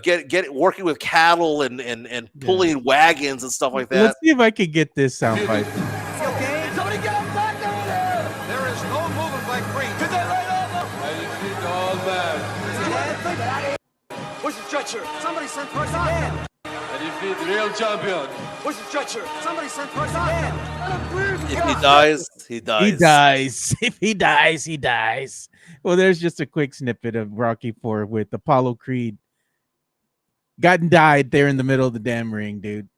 get working with cattle and pulling wagons and stuff like that. Let's see if I can get this soundbite. Okay, somebody get him back over there. There is no movement like Creed. Get that right over. I just need the whole man. Where's the stretcher? Somebody send for us again. I defeat the real champion. Where's the stretcher? Somebody send for us again. If he dies, he dies. He dies. If he dies, he dies. Well, there's just a quick snippet of Rocky IV with Apollo Creed. Got and died there in the middle of the damn ring, dude.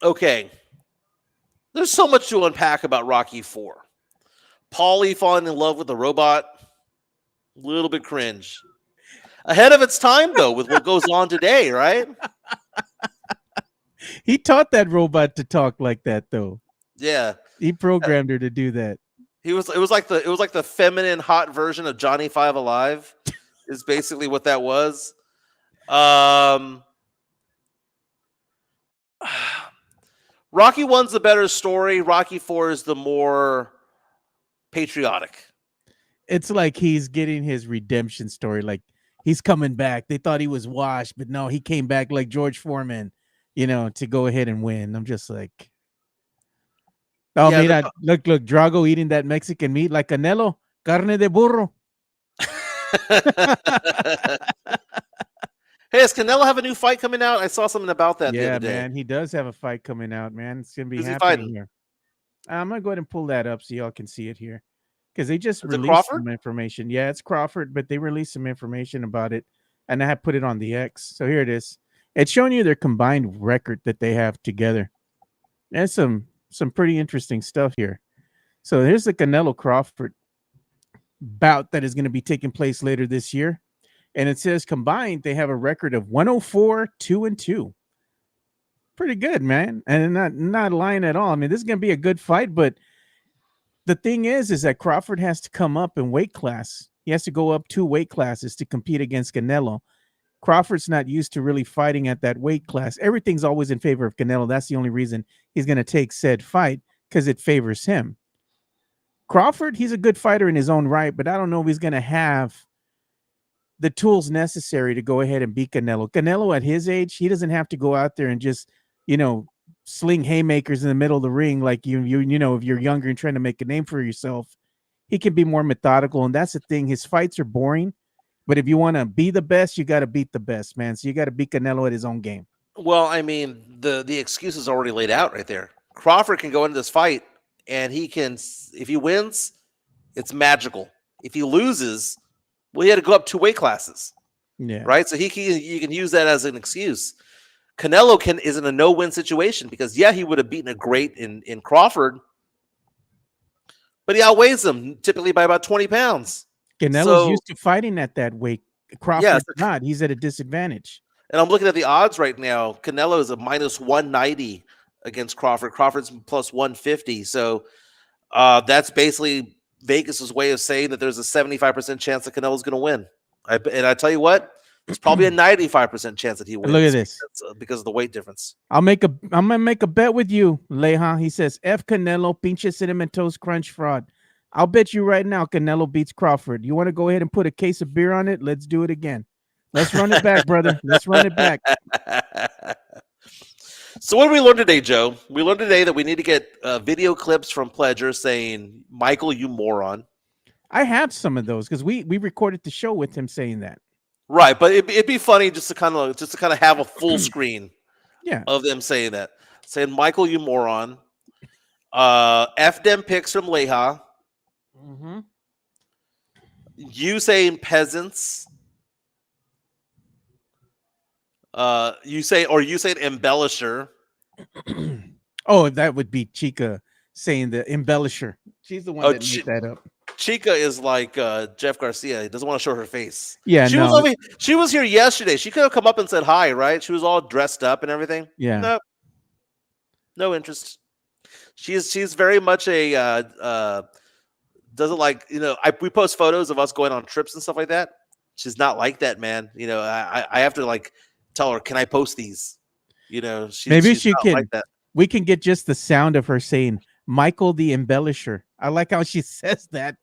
Okay. There's so much to unpack about Rocky IV. Paulie falling in love with a robot. A little bit cringe. Ahead of its time, though, with what goes on today, right? He taught that robot to talk like that, though. Yeah. He programmed her to do that. It was like the feminine hot version of Johnny Five Alive, is basically what that was. Rocky 1's the better story. Rocky 4 is the more patriotic. It's like he's getting his redemption story. Like he's coming back. They thought he was washed, but no, he came back like George Foreman, to go ahead and win. I'm just like, oh, Yeah, mira, look, Drago eating that Mexican meat like Canelo, carne de burro. Hey, does Canelo have a new fight coming out? I saw something about that the Yeah, other day. man, he does have a fight coming out, man. It's gonna be Who's he happening fighting? here. I'm gonna go ahead and pull that up so y'all can see it here, because they just Is it released Crawford? some information. Yeah, it's Crawford, but they released some information about it, and I had put it on the X. So here it is. It's showing you their combined record that they have together. There's some pretty interesting stuff here. So here's the Canelo Crawford bout that is going to be taking place later this year. And it says combined, they have a record of 104, 2-2. Pretty good, man. And not lying at all. I mean, this is going to be a good fight, but the thing is that Crawford has to come up in weight class. He has to go up 2 weight classes to compete against Canelo. Crawford's not used to really fighting at that weight class. Everything's always in favor of Canelo. That's the only reason he's going to take said fight, because it favors him. Crawford, he's a good fighter in his own right, but I don't know if he's going to have the tools necessary to go ahead and beat Canelo. Canelo at his age, he doesn't have to go out there and just, sling haymakers in the middle of the ring like if you're younger and trying to make a name for yourself. He can be more methodical, and that's the thing. His fights are boring, but if you want to be the best, you got to beat the best, man. So you got to beat Canelo at his own game. Well, I mean, the excuse is already laid out right there. Crawford can go into this fight, and he can, if he wins, it's magical. If he loses, well, he had to go up 2 weight classes. Yeah. Right? So you can use that as an excuse. Canelo is in a no-win situation because, yeah, he would have beaten a great in Crawford, but he outweighs him typically by about 20 pounds. Canelo's used to fighting at that weight. Crawford's not. He's at a disadvantage. And I'm looking at the odds right now. Canelo is a minus 190 against Crawford. Crawford's plus 150. So that's basically Vegas's way of saying that there's a 75% chance that Canelo's going to win. And I tell you what, there's probably a 95% chance that he wins. Look at this. Because of the weight difference. I'm gonna make a bet with you, Leha. He says, F Canelo, pinche cinnamon toast crunch fraud. I'll bet you right now Canelo beats Crawford. You want to go ahead and put a case of beer on it? Let's do it again. Let's run it back, brother. Let's run it back. So what did we learn today, Joe? We learned today that we need to get video clips from Pledger saying, Michael, you moron. I have some of those because we recorded the show with him saying that. Right, but it'd be funny just to kind of have a full screen of them saying that. Saying, Michael, you moron. F them pics from Leha. Mm-hmm. You saying peasants. You saying embellisher. Oh, that would be Chica saying the embellisher. She's the one that made that up. Chica is like Jeff Garcia. He doesn't want to show her face. Yeah, she was here yesterday. She could have come up and said hi, right? She was all dressed up and everything. Yeah. Nope. No interest. She's very much a doesn't like, we post photos of us going on trips and stuff like that. She's not like that, man. I have to like tell her, can I post these? Maybe she can. Like that. We can get just the sound of her saying, Michael the embellisher. I like how she says that.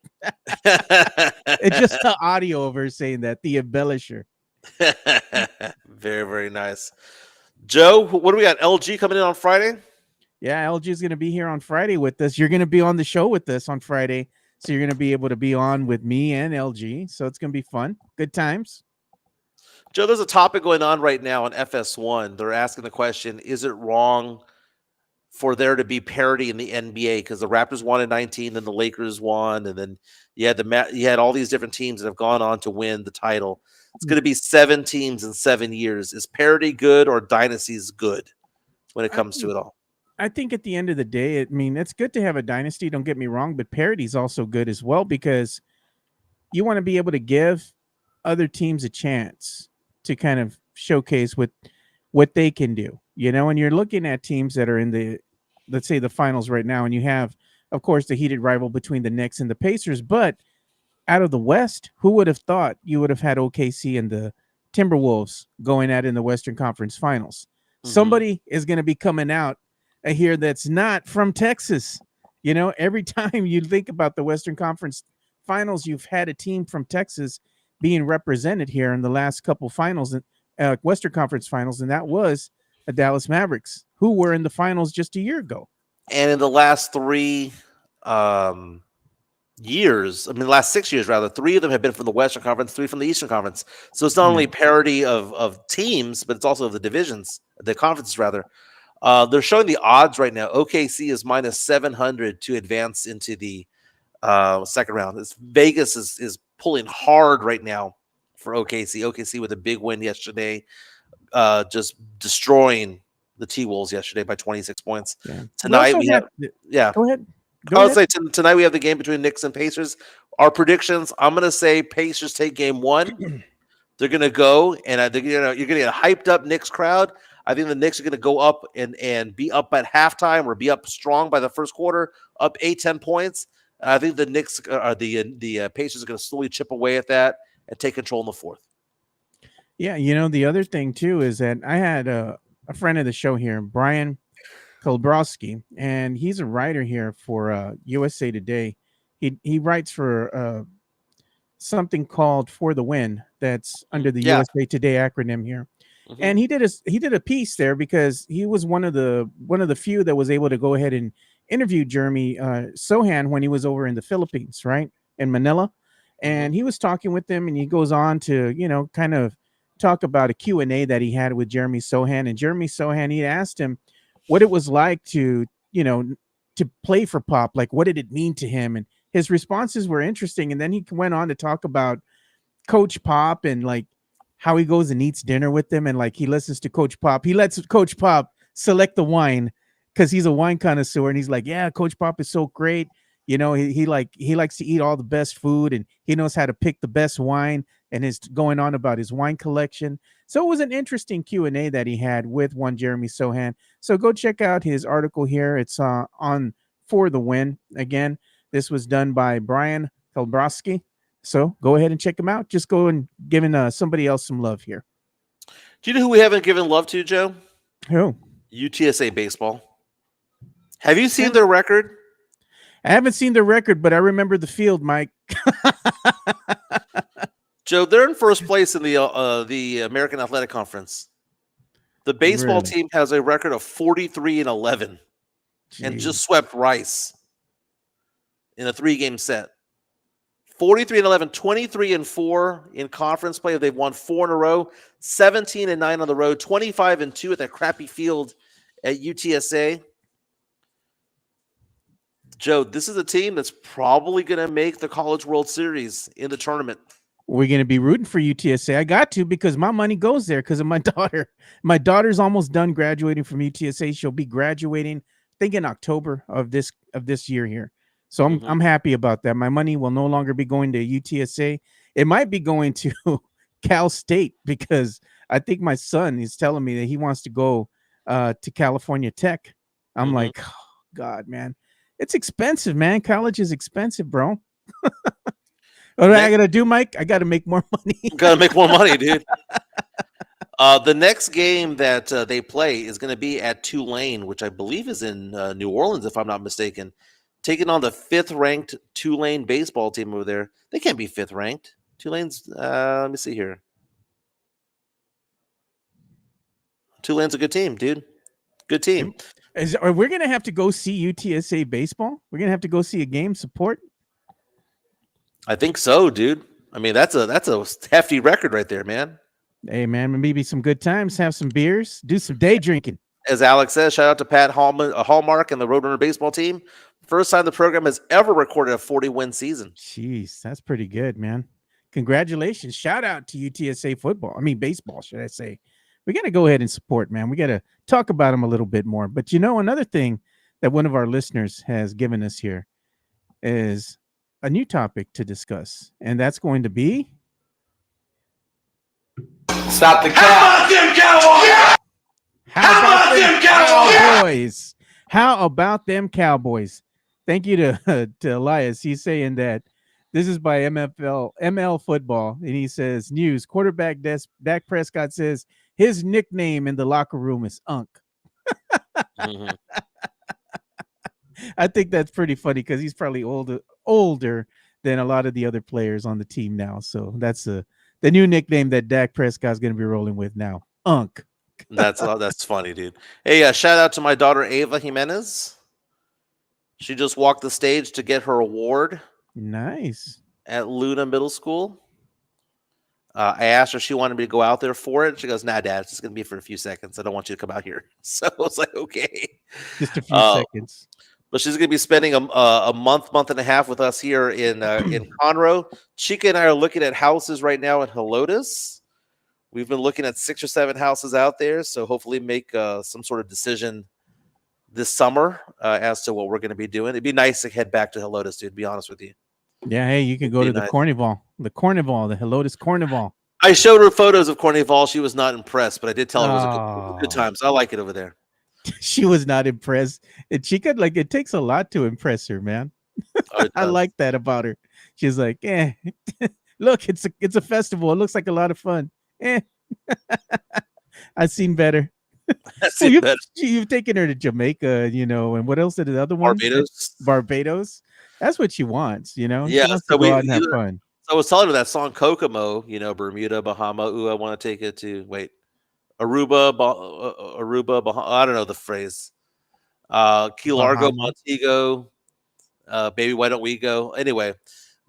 It's just the audio of her saying that, the embellisher. Very, very nice. Joe, what do we got? LG coming in on Friday? Yeah, LG is going to be here on Friday with us. You're going to be on the show with us on Friday. So you're going to be able to be on with me and LG. So it's going to be fun. Good times. Joe, there's a topic going on right now on FS1. They're asking the question, is it wrong for there to be parity in the NBA? Because the Raptors won in 19, then the Lakers won, and then you had all these different teams that have gone on to win the title. It's going to be 7 teams in 7 years. Is parity good or dynasties good when it comes to it all? I think at the end of the day, it's good to have a dynasty, don't get me wrong, but parity is also good as well, because you want to be able to give other teams a chance to kind of showcase what they can do. And you're looking at teams that are in the, let's say, the finals right now, and you have, of course, the heated rival between the Knicks and the Pacers. But out of the West, who would have thought you would have had OKC and the Timberwolves going at in the Western Conference Finals? Somebody is going to be coming out here that's not from Texas. Every time you think about the Western Conference Finals, you've had a team from Texas being represented here in the last couple finals, Western Conference Finals, and that was the Dallas Mavericks, who were in the finals just a year ago. And in the last 3 years, the last 6 years rather, 3 of them have been from the Western Conference, 3 from the Eastern Conference. So it's not only parity of teams, but it's also of the divisions, the conferences rather. They're showing the odds right now. OKC is minus 700 to advance into the second round. Vegas is pulling hard right now for OKC. OKC with a big win yesterday, just destroying the T-Wolves yesterday by 26 points. Yeah. Tonight we have Go ahead. I would say tonight we have the game between Knicks and Pacers. Our predictions, I'm going to say Pacers take game 1. They're going to go, and you're going to get a hyped up Knicks crowd. I think the Knicks are going to go up and be up at halftime or be up strong by the first quarter, up 8-10 points. I think the Knicks the Pacers are going to slowly chip away at that and take control in the fourth. Yeah, the other thing too is that I had a friend of the show here, Brian Kolbrowski, and he's a writer here for USA Today. He writes for something called For the Win that's under the USA Today acronym here. Mm-hmm. And he did a piece there because he was one of the few that was able to go ahead and interview Jeremy Sohan when he was over in the Philippines, right, in Manila. And he was talking with them, and he goes on to kind of talk about a Q&A that he had with Jeremy Sohan. And Jeremy Sohan, he asked him what it was like to play for Pop, like what did it mean to him, and his responses were interesting. And then he went on to talk about Coach Pop and like how he goes and eats dinner with them, and like he listens to Coach Pop. He lets Coach Pop select the wine because he's a wine connoisseur, and he's like, yeah, Coach Pop is so great. He likes to eat all the best food, and he knows how to pick the best wine, and is going on about his wine collection. So it was an interesting Q&A that he had with one Jeremy Sohan. So go check out his article here. It's on For the Win. Again, this was done by Brian Kolbrowski. So go ahead and check him out. Just go and giving somebody else some love here. Do you know who we haven't given love to, Joe? Who? UTSA baseball. Have you seen their record? I haven't seen the record, but I remember the field, Mike. Joe, they're in first place in the American Athletic Conference. The baseball team has a record of 43-11 and just swept Rice in a 3-game set. 43-11, 23-4 in conference play. They've won 4 in a row, 17-9 on the road, 25-2 at that crappy field at UTSA. Joe, this is a team that's probably going to make the College World Series in the tournament. We're going to be rooting for UTSA. I got to, because my money goes there because of my daughter. My daughter's almost done graduating from UTSA. She'll be graduating, I think, in October of this year here. So I'm happy about that. My money will no longer be going to UTSA. It might be going to Cal State, because I think my son is telling me that he wants to go to California Tech. I'm like, oh, God, man. It's expensive, man. College is expensive, bro. What I got to do, Mike? I got to make more money. Got to make more money, dude. The next game that they play is going to be at Tulane, which I believe is in New Orleans, if I'm not mistaken. Taking on the 5th-ranked Tulane baseball team over there. They can't be 5th-ranked. Tulane's, let me see here. Tulane's a good team, dude. Good team. Are we going to have to go see UTSA baseball? We're going to have to go see a game support? I think so, dude. I mean, that's a hefty record right there, man. Hey, man, maybe some good times, have some beers, do some day drinking. As Alex says, shout out to Pat Hallmark and the Roadrunner baseball team. First time the program has ever recorded a 40-win season. Jeez, that's pretty good, man. Congratulations. Shout out to UTSA baseball, should I say. We got to go ahead and support, man. We got to talk about them a little bit more. But another thing that one of our listeners has given us here is a new topic to discuss, and that's going to be Stop the cap. How about Cowboys. How about them Cowboys? Thank you to to Elias. He's saying that this is by ML football, and he says news quarterback Dak Prescott says his nickname in the locker room is Unk. Mhm. I think that's pretty funny because he's probably older than a lot of the other players on the team now. So that's the new nickname that Dak Prescott's going to be rolling with now. Unk. That's funny, dude. Hey, shout out to my daughter Ava Jimenez. She just walked the stage to get her award Nice. at Luna Middle School. I asked her if she wanted me to go out there for it. She goes, "Nah, Dad, it's just gonna be for a few seconds. I don't want you to come out here." So I was like, "Okay." Just a few seconds. But she's gonna be spending a month and a half with us here in Conroe. Chica and I are looking at houses right now in Helotes. We've been looking at 6 or 7 houses out there, so hopefully make some sort of decision this summer as to what we're going to be doing. It'd be nice to head back to Helotes, dude, to be honest with you. Yeah, hey, you can go to the nice. Carnival, the Helotes Carnival. I showed her photos of Carnival. She was not impressed, but I did tell her it was a good time. So I like it over there. She was not impressed. And she could it takes a lot to impress her, man. I like that about her. She's like, look, it's a festival. It looks like a lot of fun. I've seen better. You've taken her to Jamaica, and what else did the other one? Barbados. That's what she wants, She wants to go out and have fun. So I was telling her that song Kokomo, Bermuda, Bahama. Ooh, I want to take it to Aruba, Bahama. I don't know the phrase. Key Largo, Montego. Baby, why don't we go? Anyway,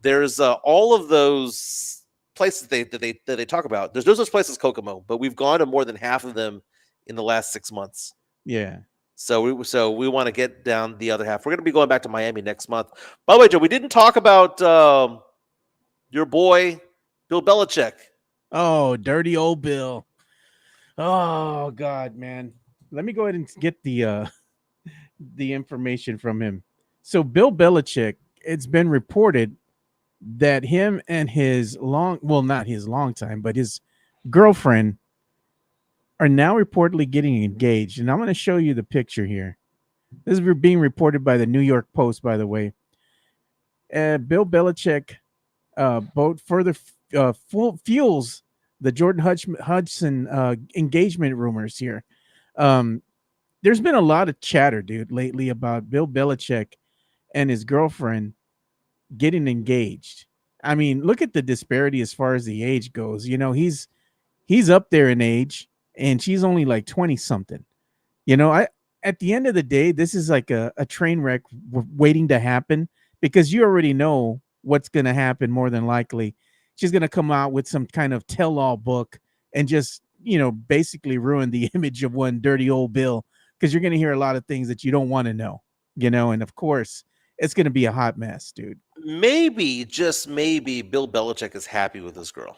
there's all of those places that they talk about. There's those places Kokomo, but we've gone to more than half of them in the last 6 months. Yeah. So we want to get down the other half. We're going to be going back to Miami next month. By the way, Joe, we didn't talk about your boy Bill Belichick. Oh, dirty old Bill. Oh God, man. Let me go ahead and get the information from him. So Bill Belichick, it's been reported that him and his not his longtime, but his girlfriend are now reportedly getting engaged. And I'm going to show you the picture here. This is being reported by the New York Post, by the way. Bill Belichick further fuels the Jordan Hudson engagement rumors here. There's been a lot of chatter, dude, lately about Bill Belichick and his girlfriend getting engaged. I mean, look at the disparity as far as the age goes. He's up there in age, and she's only like 20 something. At the end of the day, this is like a train wreck waiting to happen, because you already know what's going to happen. More than likely, she's going to come out with some kind of tell-all book and just, basically ruin the image of one dirty old Bill, because you're going to hear a lot of things that you don't want to know, and of course, it's going to be a hot mess, dude. Maybe, just maybe, Bill Belichick is happy with this girl.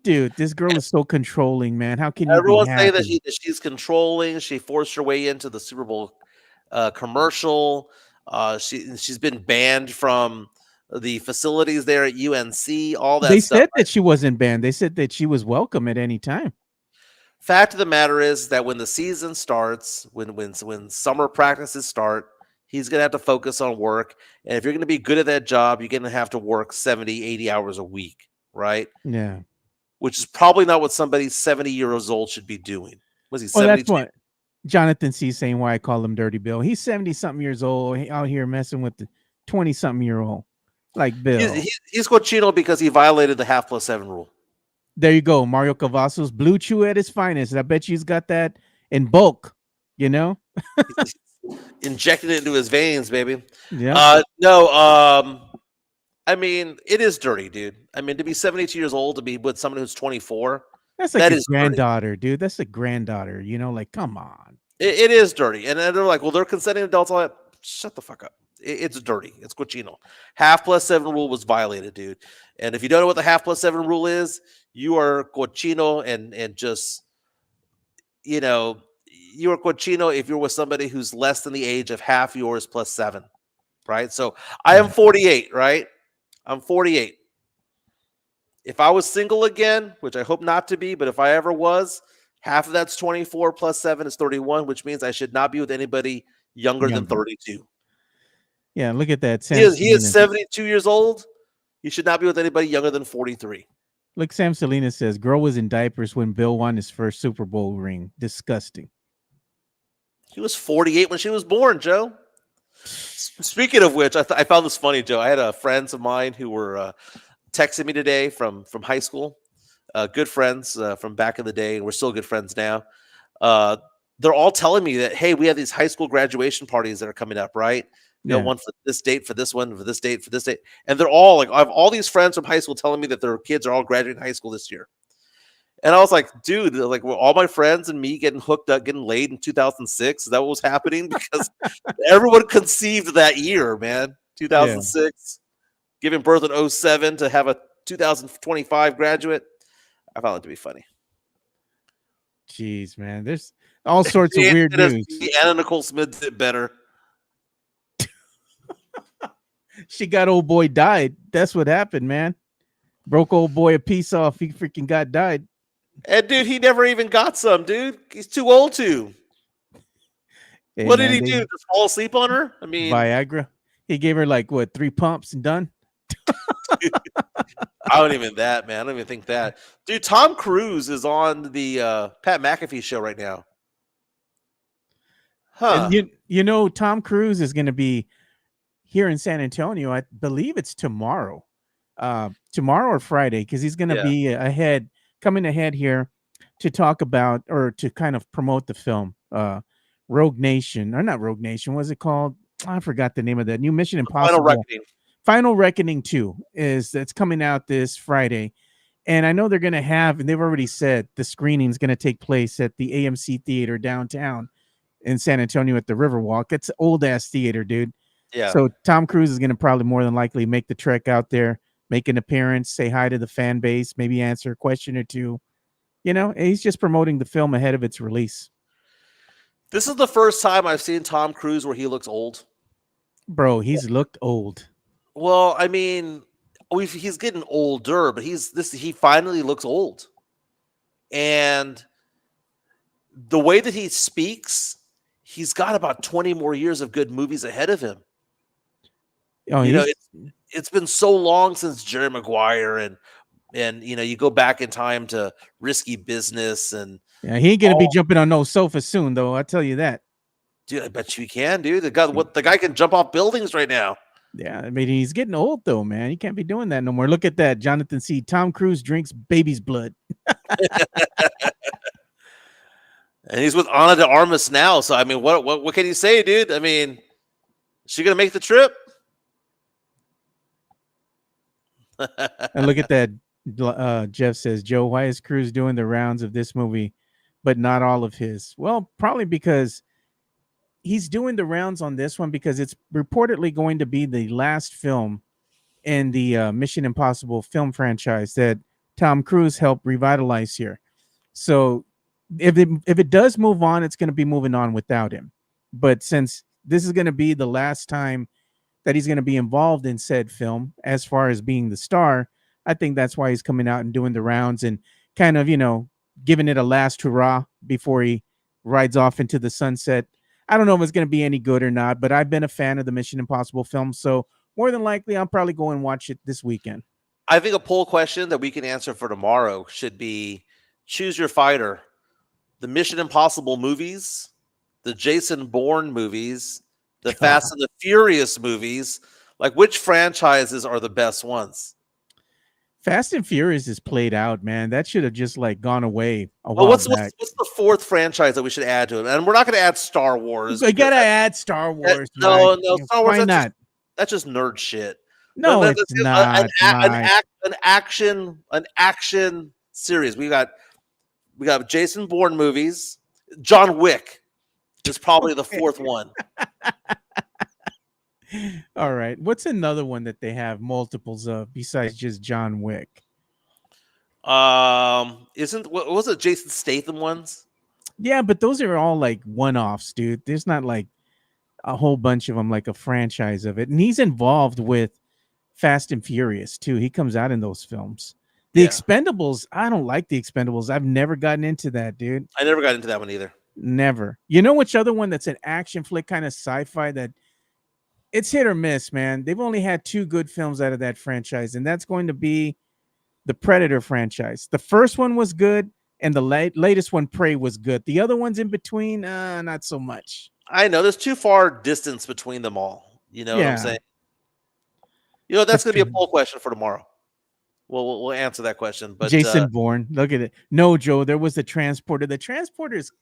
Dude, this girl is so controlling, man. How can everyone say that she's controlling? She forced her way into the Super Bowl commercial. She's been banned from the facilities there at UNC. All that. They said that she wasn't banned. They said that she was welcome at any time. Fact of the matter is that when the season starts, when summer practices start, he's going to have to focus on work. And if you're going to be good at that job, you're going to have to work 70, 80 hours a week, right? Yeah. Which is probably not what somebody 70 years old should be doing. Was he 72? That's what Jonathan C. saying why I call him Dirty Bill. He's 70-something years old out here messing with the 20-something-year-old like Bill. He's cochino because he violated the 7+7 rule. There you go. Mario Cavazos, Blue Chew at his finest. I bet you's got that in bulk, Injected it into his veins, baby. Yeah. I mean, it is dirty, dude. I mean, to be 72 years old, to be with someone who's 24. That's like a granddaughter, dirty. Dude. That's a granddaughter, come on. It is dirty. And they're like, well, they're consenting adults. All that. Shut the fuck up. It's dirty. It's cochino. 7+ rule was violated, dude. And if you don't know what the 7+ rule is, you are cochino and just, you are cochino if you're with somebody who's less than the age of half yours plus 7, right? So I am 48, right? I'm 48. If I was single again, which I hope not to be, but if I ever was, Half of that's 24 plus 7 is 31, which means I should not be with anybody younger than 32. Yeah, look at that. He is 72 years old. He should not be with anybody younger than 43. Look, Sam Salinas says, girl was in diapers when Bill won his first Super Bowl ring. Disgusting. He was 48 when she was born, Joe. Speaking of which, I found this funny, Joe. I had friends of mine who were texting me today from high school. Good friends from back in the day, and we're still good friends now. They're all telling me that, hey, we have these high school graduation parties that are coming up, right? You know, one for this date, for this one, for this date, for this date. And they're all like, I have all these friends from high school telling me that their kids are all graduating high school this year. And I was like, dude, like, were all my friends and me getting hooked up, getting laid in 2006? Is that what was happening? Because everyone conceived that year, man. 2006, giving birth in 07 to have a 2025 graduate. I found it to be funny. Jeez, man. There's all sorts of weird news. Anna Nicole Smith did better. She got old boy died. That's what happened, man. Broke old boy a piece off. He freaking died. And dude, he never even got some, dude. He's too old to. Hey, what did he do? Just fall asleep on her? I mean, Viagra. He gave her like 3 pumps and done. I don't even that, man. I don't even think that. Dude, Tom Cruise is on the Pat McAfee show right now. Huh. And you know, Tom Cruise is going to be here in San Antonio. I believe it's tomorrow. Tomorrow or Friday, because he's going to be coming ahead here to talk about or to kind of promote the film Rogue Nation, or not Rogue Nation. What's it called? I forgot the name of that new Mission Impossible. Final Reckoning 2 that's coming out this Friday. And I know they're going to have, and they've already said the screening is going to take place at the AMC Theater downtown in San Antonio at the Riverwalk. It's an old ass theater, dude. Yeah. So Tom Cruise is going to probably more than likely make the trek out there, make an appearance, say hi to the fan base, maybe answer a question or two. You know, he's just promoting the film ahead of its release. This is the first time I've seen Tom Cruise where he looks old. Bro, he's looked old. Well, I mean, he's getting older, but he finally looks old. And the way that he speaks, he's got about 20 more years of good movies ahead of him. Oh, you know, it's been so long since Jerry Maguire and you know, you go back in time to Risky Business and he ain't gonna be jumping on no sofa soon, though. I tell you that. Dude, I bet you can, dude. The guy can jump off buildings right now. Yeah, I mean, he's getting old, though, man. He can't be doing that no more. Look at that, Jonathan C. Tom Cruise drinks baby's blood. And he's with Ana de Armas now. So I mean, what can you say, dude? I mean, is she gonna make the trip? And look at that. Jeff says, Joe, why is Cruise doing the rounds of this movie, but not all of his? Well, probably because he's doing the rounds on this one because it's reportedly going to be the last film in the Mission Impossible film franchise that Tom Cruise helped revitalize here. So if it does move on, it's going to be moving on without him. But since this is going to be the last time that he's going to be involved in said film, as far as being the star, I think that's why he's coming out and doing the rounds and kind of, you know, giving it a last hurrah before he rides off into the sunset. I don't know if it's going to be any good or not, but I've been a fan of the Mission Impossible films, so more than likely I'll probably go and watch it this weekend. I think a poll question that we can answer for tomorrow should be choose your fighter. The Mission Impossible movies, the Jason Bourne movies, the Fast and the Furious movies. Like, which franchises are the best ones? Fast and Furious is played out, man. That should have just like gone away a while what's back. What's the fourth franchise that we should add to it? And we're not going to add Star Wars. We gotta add Star Wars. No, Star Wars. Why not? That's just nerd shit. No, it's not. An action series. We got Jason Bourne movies. John Wick is probably the fourth one. All right. What's another one that they have multiples of besides just John Wick? What was it, Jason Statham ones? Yeah, but those are all like one-offs, dude. There's not like a whole bunch of them, like a franchise of it. And he's involved with Fast and Furious too. He comes out in those films. The Yeah. Expendables, I don't like the Expendables. I've never gotten into that, dude. I never got into that one either. Never. You know which other one that's an action flick, kind of sci-fi that it's hit or miss, man. They've only had 2 good films out of that franchise, and that's going to be the Predator franchise. The first one was good, and the latest one, Prey, was good. The other ones in between, not so much. I know there's too far distance between them all. You know what I'm Yeah. saying? You know, that's That's going to be a true. poll question for tomorrow. We'll answer that question. But Jason Bourne, look at it. No, Joe, there was the Transporter. The Transporter's,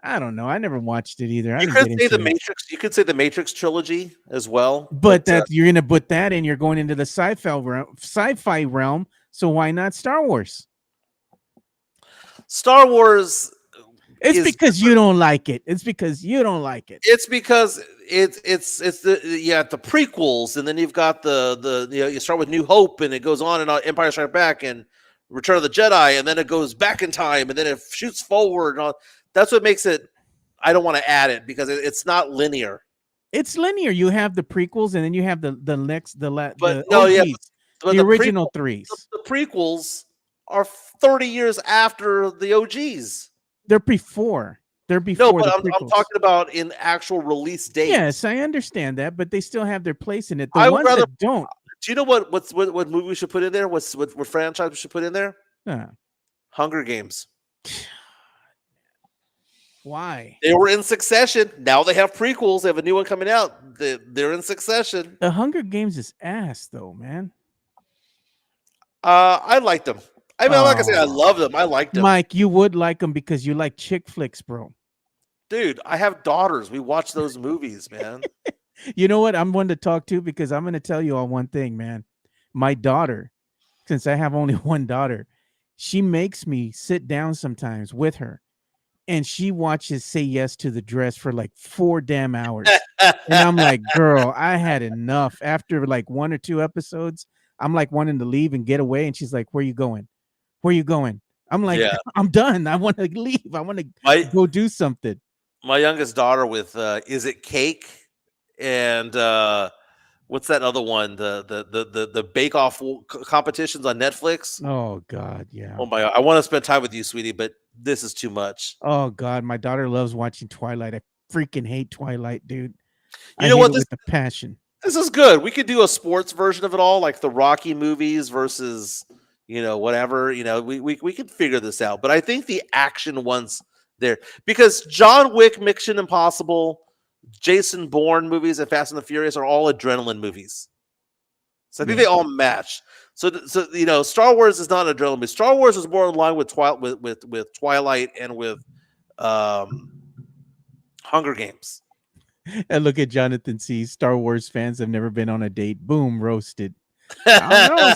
I don't know. I never watched it either. I you didn't could get say into the it. Matrix. You could say the Matrix trilogy as well. But that you're gonna put that in, you're going into the sci-fi realm. So why not Star Wars? Star Wars. It's because you don't like it. It's because you don't like it. It's because it's the prequels, and then you've got the you start with New Hope, and it goes on and on, Empire Strikes Back and Return of the Jedi, and then it goes back in time, and then it shoots forward. And all. That's what makes it. I don't want to add it because it's not linear. It's linear. You have the prequels, and then you have the original threes. The prequels are 30 years after the OGs. They're before. No, but I'm talking about in actual release date. Yes, I understand that, but they still have their place in it. The I ones would rather that don't. Do you know what movie we should put in there? What franchise we should put in there? Hunger Games. Why? They were in succession. Now they have prequels. They have a new one coming out. They're in succession. The Hunger Games is ass, though, man. I like them. I mean, I'm not gonna say I love them. I like them. Mike, you would like them because you like chick flicks, bro. Dude, I have daughters. We watch those movies, man. You know what? I'm one to talk to because I'm going to tell you all one thing, man. My daughter, since I have only one daughter, she makes me sit down sometimes with her, and she watches Say Yes to the Dress for like 4 damn hours. And I'm like, girl, I had enough. After like 1 or 2 episodes, I'm like wanting to leave and get away. And she's like, where you going? Where you going? I'm like, yeah. I'm done. I want to leave. I want to go do something. My youngest daughter with Is It Cake? And what's that other one? The Bake Off competitions on Netflix. Oh God, yeah. Oh my God, I want to spend time with you, sweetie, but this is too much. Oh God, my daughter loves watching Twilight. I freaking hate Twilight, dude. You know what? With the passion. This is good. We could do a sports version of it all, like the Rocky movies versus whatever. We could figure this out. But I think the action ones there, because John Wick, Mission Impossible, Jason Bourne movies, and Fast and the Furious are all adrenaline movies. So I think they all match. So Star Wars is not an adrenaline movie. Star Wars is more in line with Twilight and with Hunger Games. And look at Jonathan C. Star Wars fans have never been on a date. Boom, roasted. I don't know.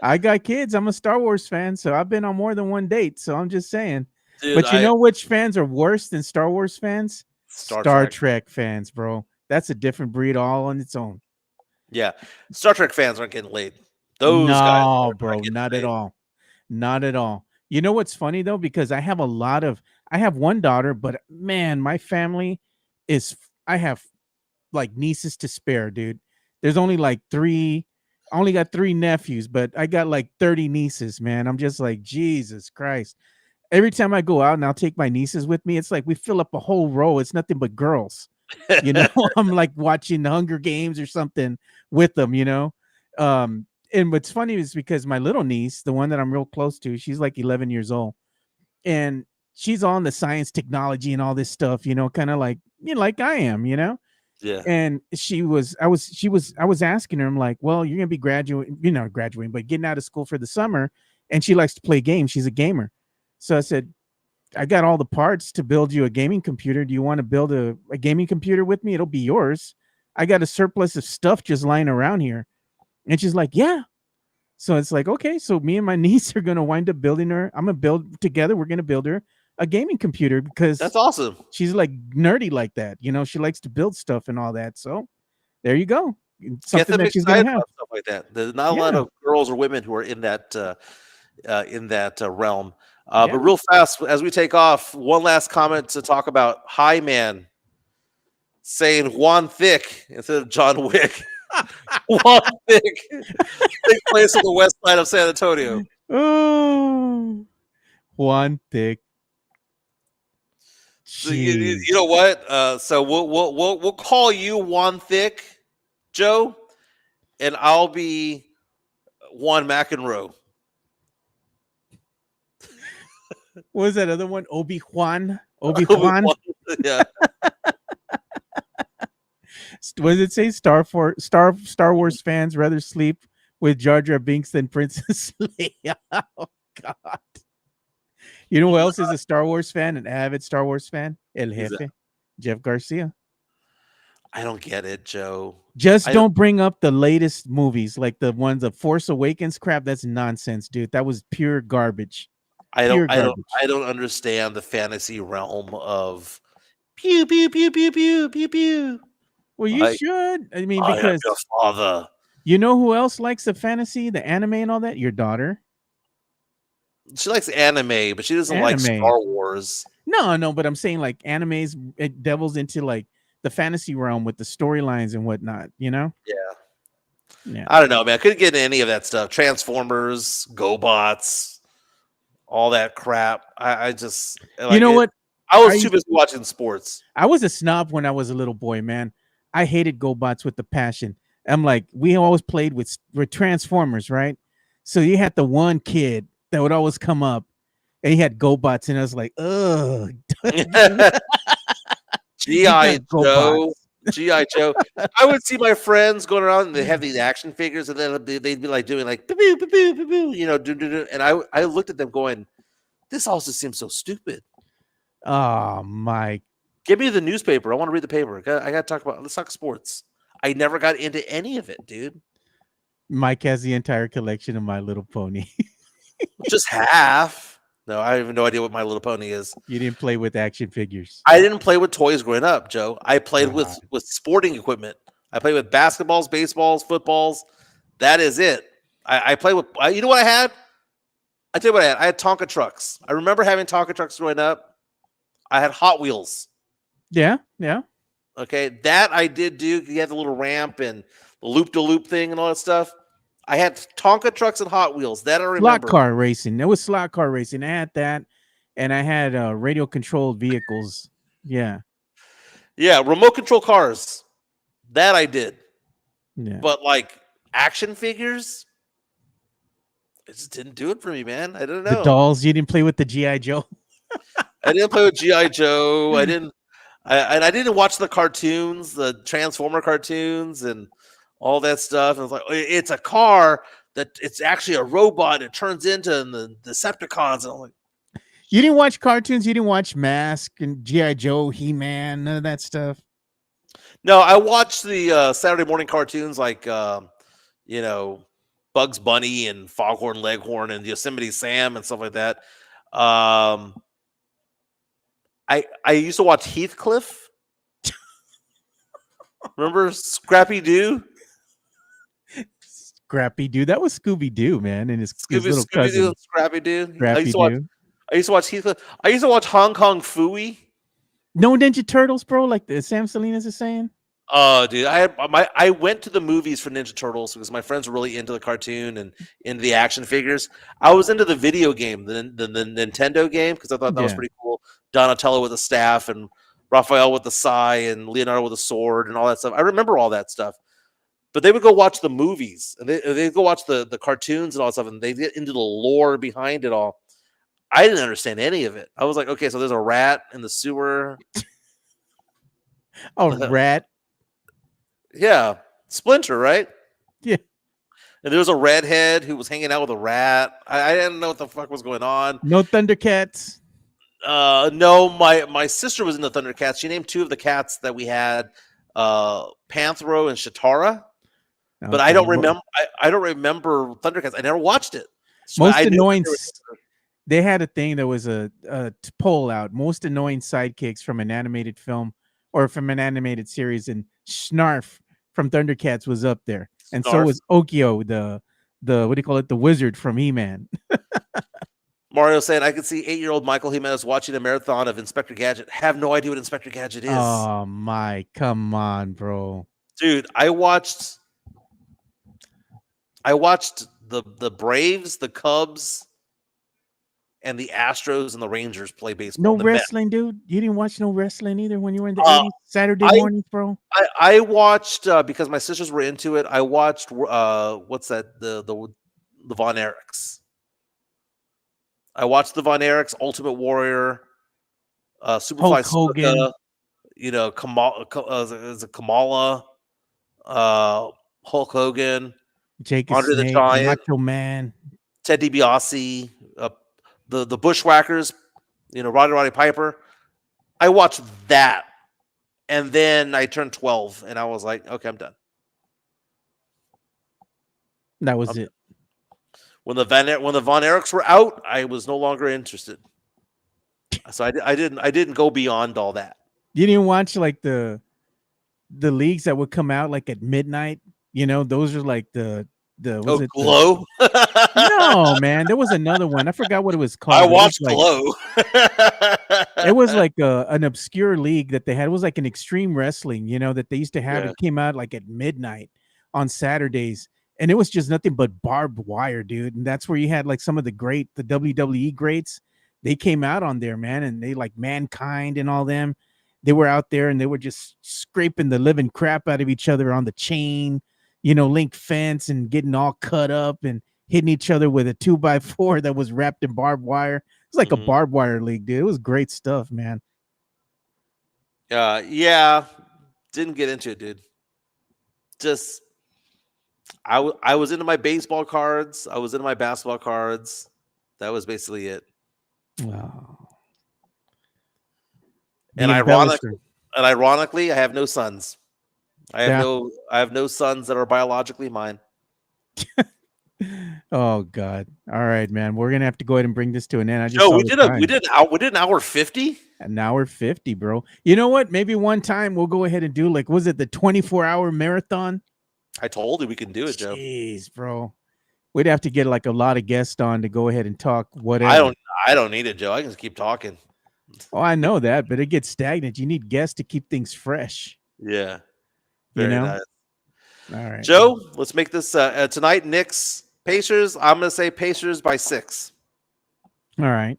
I got kids. I'm a Star Wars fan, so I've been on more than one date. So I'm just saying. Dude, but you know which fans are worse than Star Wars fans? Star Trek fans, bro. That's a different breed all on its own. Yeah. Star Trek fans aren't getting laid. Those guys. No, bro, not at all. Not at all. You know what's funny though? Because I have one daughter, but man, my family I have like nieces to spare, dude. There's only like 3. I only got 3 nephews, but I got like 30 nieces, man. I'm just like, Jesus Christ. Every time I go out and I'll take my nieces with me, it's like we fill up a whole row. It's nothing but girls. I'm like watching the Hunger Games or something with them, And what's funny is because my little niece, the one that I'm real close to, she's like 11 years old. And she's on the science, technology, and all this stuff, kind of like, like I am, Yeah. And I was asking her, I'm like, well, you're going to be graduating, but getting out of school for the summer. And she likes to play games. She's a gamer. So I said, I got all the parts to build you a gaming computer. Do you want to build a gaming computer with me? It'll be yours. I got a surplus of stuff just lying around here. And she's like, yeah. So it's like, okay, so me and my niece are going to wind up building her. I'm going to build together. We're going to build her a gaming computer because that's awesome. She's like nerdy like that. She likes to build stuff and all that. So there you go. Something that she's going to have. Stuff like that. There's not a lot of girls or women who are in that realm. But real fast, as we take off, one last comment to talk about High Man saying Juan Thick instead of John Wick. Juan Thick takes place on the west side of San Antonio. Oh, Juan Thick. So you know what? So we'll call you Juan Thick, Joe, and I'll be Juan McEnroe. What was that other one? Obi-Wan. Obi-Wan. Yeah. What does it say? Star Wars fans rather sleep with Jar Jar Binks than Princess Leia. Oh God. You know who else is a Star Wars fan, an avid Star Wars fan? El Who's that? Jefe, Jeff Garcia. I don't get it, Joe. Just I don't bring up the latest movies, like the ones of Force Awakens crap. That's nonsense, dude. That was pure garbage. I Pure don't garbage. I don't understand the fantasy realm of pew pew pew pew pew pew pew. Well, you Like, should. I mean, I am because your father. you know who else likes the fantasy, the anime, and all that? Your daughter. She likes anime, but she doesn't like Anime. Star Wars. No, but I'm saying like animes, it devils into like the fantasy realm with the storylines and whatnot. You know? Yeah. Yeah. I don't know, man. I couldn't get into any of that stuff. Transformers, GoBots, all that crap. I just like, You know what? I was too busy watching sports. I was a snob when I was a little boy, man. I hated GoBots with the passion. I'm like, we always played with Transformers, right? So you had the one kid that would always come up, and he had GoBots, and I was like, ugh. G.I. Joe. G.I. Joe. I would see my friends going around and they have these action figures, and then they'd be like doing like boo boo boo boo boo, you know, and I looked at them going, this also seems so stupid. Oh my. Give me the newspaper. I want to read the paper. I got to talk about. Let's talk sports. I never got into any of it, dude. Mike has the entire collection of My Little Pony. Just half. No, I have no idea what My Little Pony is. You didn't play with action figures. I didn't play with toys growing up, Joe. I played with sporting equipment. I played with basketballs, baseballs, footballs. That is it. I played with. You know what I had? I tell you what I had. I had Tonka trucks. I remember having Tonka trucks growing up. I had Hot Wheels. Yeah. Okay, that I did do. You had the little ramp and the loop-de-loop thing and all that stuff. I had Tonka trucks and Hot Wheels. That I remember. Slot car racing. There was slot car racing. I had that, and I had radio-controlled vehicles. Yeah, remote control cars. That I did. yeah. But like action figures, it just didn't do it for me, man. I don't know. The dolls. You didn't play with the GI Joe. I didn't play with G.I. Joe. I didn't watch the cartoons, the Transformer cartoons, and all that stuff. And I was like, it's a car that it's actually a robot. It turns into the Decepticons. And I'm like, You didn't watch cartoons. You didn't watch Mask and GI Joe, He-Man, none of that stuff. no, I watched the Saturday morning cartoons like, you know, Bugs Bunny and Foghorn Leghorn and Yosemite Sam and stuff like that. I used to watch Heathcliff. Remember Scrappy Doo? Scrappy Doo. That was Scooby Doo, man, and his little cousin. Scrappy Doo. Scrappy Doo. I used to watch Heathcliff. I used to watch Hong Kong Phooey. No Ninja Turtles, bro. Like the Sam Salinas is saying. Oh, dude, I went to the movies for Ninja Turtles because my friends were really into the cartoon and into the action figures. I was into the video game, the Nintendo game, because I thought that was pretty cool. Donatello with a staff and Raphael with the sai and Leonardo with a sword and all that stuff. I remember all that stuff. But they would go watch the movies and they'd go watch the cartoons and all that stuff, and they get into the lore behind it all. I didn't understand any of it. I was like, okay, so there's a rat in the sewer. A rat. Yeah, Splinter, right? Yeah. And there was a redhead who was hanging out with a rat. I didn't know what the fuck was going on. No Thundercats. No, my sister was in the Thundercats. She named two of the cats that we had, Panthro and Shatara. But I don't remember. I don't remember Thundercats. I never watched it. So Most annoying. They had a thing that was a poll out. Most annoying sidekicks from an animated film or from an animated series, and Snarf from Thundercats was up there, and so was Okio, the what do you call it, the wizard from He-Man. Mario saying, I could see 8-year-old Michael Jimenez watching a marathon of Inspector Gadget. Have no idea what Inspector Gadget is. Oh my, come on, bro. Dude, I watched the Braves, the Cubs, and the Astros and the Rangers play baseball. No The Mets. wrestling, dude. You didn't watch no wrestling either when you were in the Uh, 80s Saturday I- mornings, bro. I watched because my sisters were into it. I watched what's that the Von Erichs. I watched the Von Erichs, Ultimate Warrior, Superfly Hulk Hogan. Snuka, you know, is it Kamala, Hulk Hogan, Jake the Andre the Snake, Giant, Macho Man. Ted DiBiase, the Bushwhackers, you know, Roddy Piper. I watched that, and then I turned 12, and I was like, okay, I'm done. That was it. When the Von Erichs were out, I was no longer interested. So I didn't go beyond all that. You didn't watch like the leagues that would come out like at midnight. You know, those are like the was it Glow? No, man. There was another one. I forgot what it was called. I watched Glow. Glow. It was like an obscure league that they had. It was like an extreme wrestling, you know, that they used to have. Yeah. It came out like at midnight on Saturdays. And it was just nothing but barbed wire, dude. And that's where you had like some of the WWE greats. They came out on there, man. And they like Mankind and all them. They were out there and they were just scraping the living crap out of each other on the chain, you know, link fence and getting all cut up and hitting each other with a 2x4 that was wrapped in barbed wire. It's like a barbed wire league, dude. It was great stuff, man. Yeah, didn't get into it, dude. Just I was into my baseball cards. I was into my basketball cards. That was basically it. Wow. And ironically, I have no sons. I have no sons that are biologically mine. Oh God! All right, man. We're gonna have to go ahead and bring this to an end. We did an hour 50. An hour 50, bro. You know what? Maybe one time we'll go ahead and do like, was it the 24-hour marathon? I told you we can do it, Joe. Jeez, bro. We'd have to get like a lot of guests on to go ahead and talk whatever. I don't need it, Joe. I can just keep talking. Oh, I know that, but it gets stagnant. You need guests to keep things fresh. Yeah. Very nice. All right, Joe, let's make this tonight. Knicks, Pacers. I'm gonna say Pacers by 6. All right.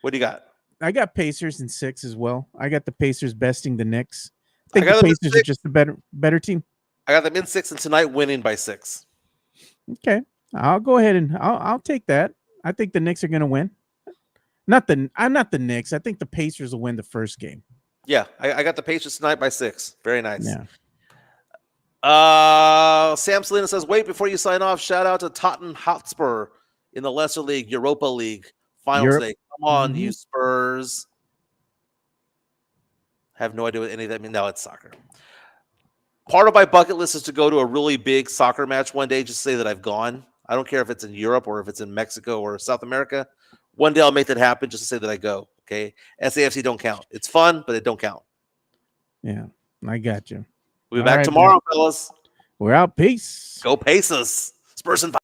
What do you got? I got Pacers in 6 as well. I got the Pacers besting the Knicks. I think I got the them in Pacers are 6. just a better team. I got them in 6 and tonight winning by 6. Okay. I'll go ahead and I'll take that. I think the Knicks are going to win. I'm not the Knicks. I think the Pacers will win the first game. Yeah, I got the Pacers tonight by 6. Very nice. Yeah. Sam Selena says, wait before you sign off. Shout out to Tottenham Hotspur in the Lesser League, Europa League final today. Come on, you Spurs. Have no idea what any of that means. No, it's soccer. Part of my bucket list is to go to a really big soccer match one day, just to say that I've gone. I don't care if it's in Europe or if it's in Mexico or South America. One day I'll make that happen just to say that I go. Okay. SAFC don't count. It's fun, but it don't count. Yeah, I got you. We'll be back tomorrow, fellas. We're out. Peace. Go Pacers. Spurs and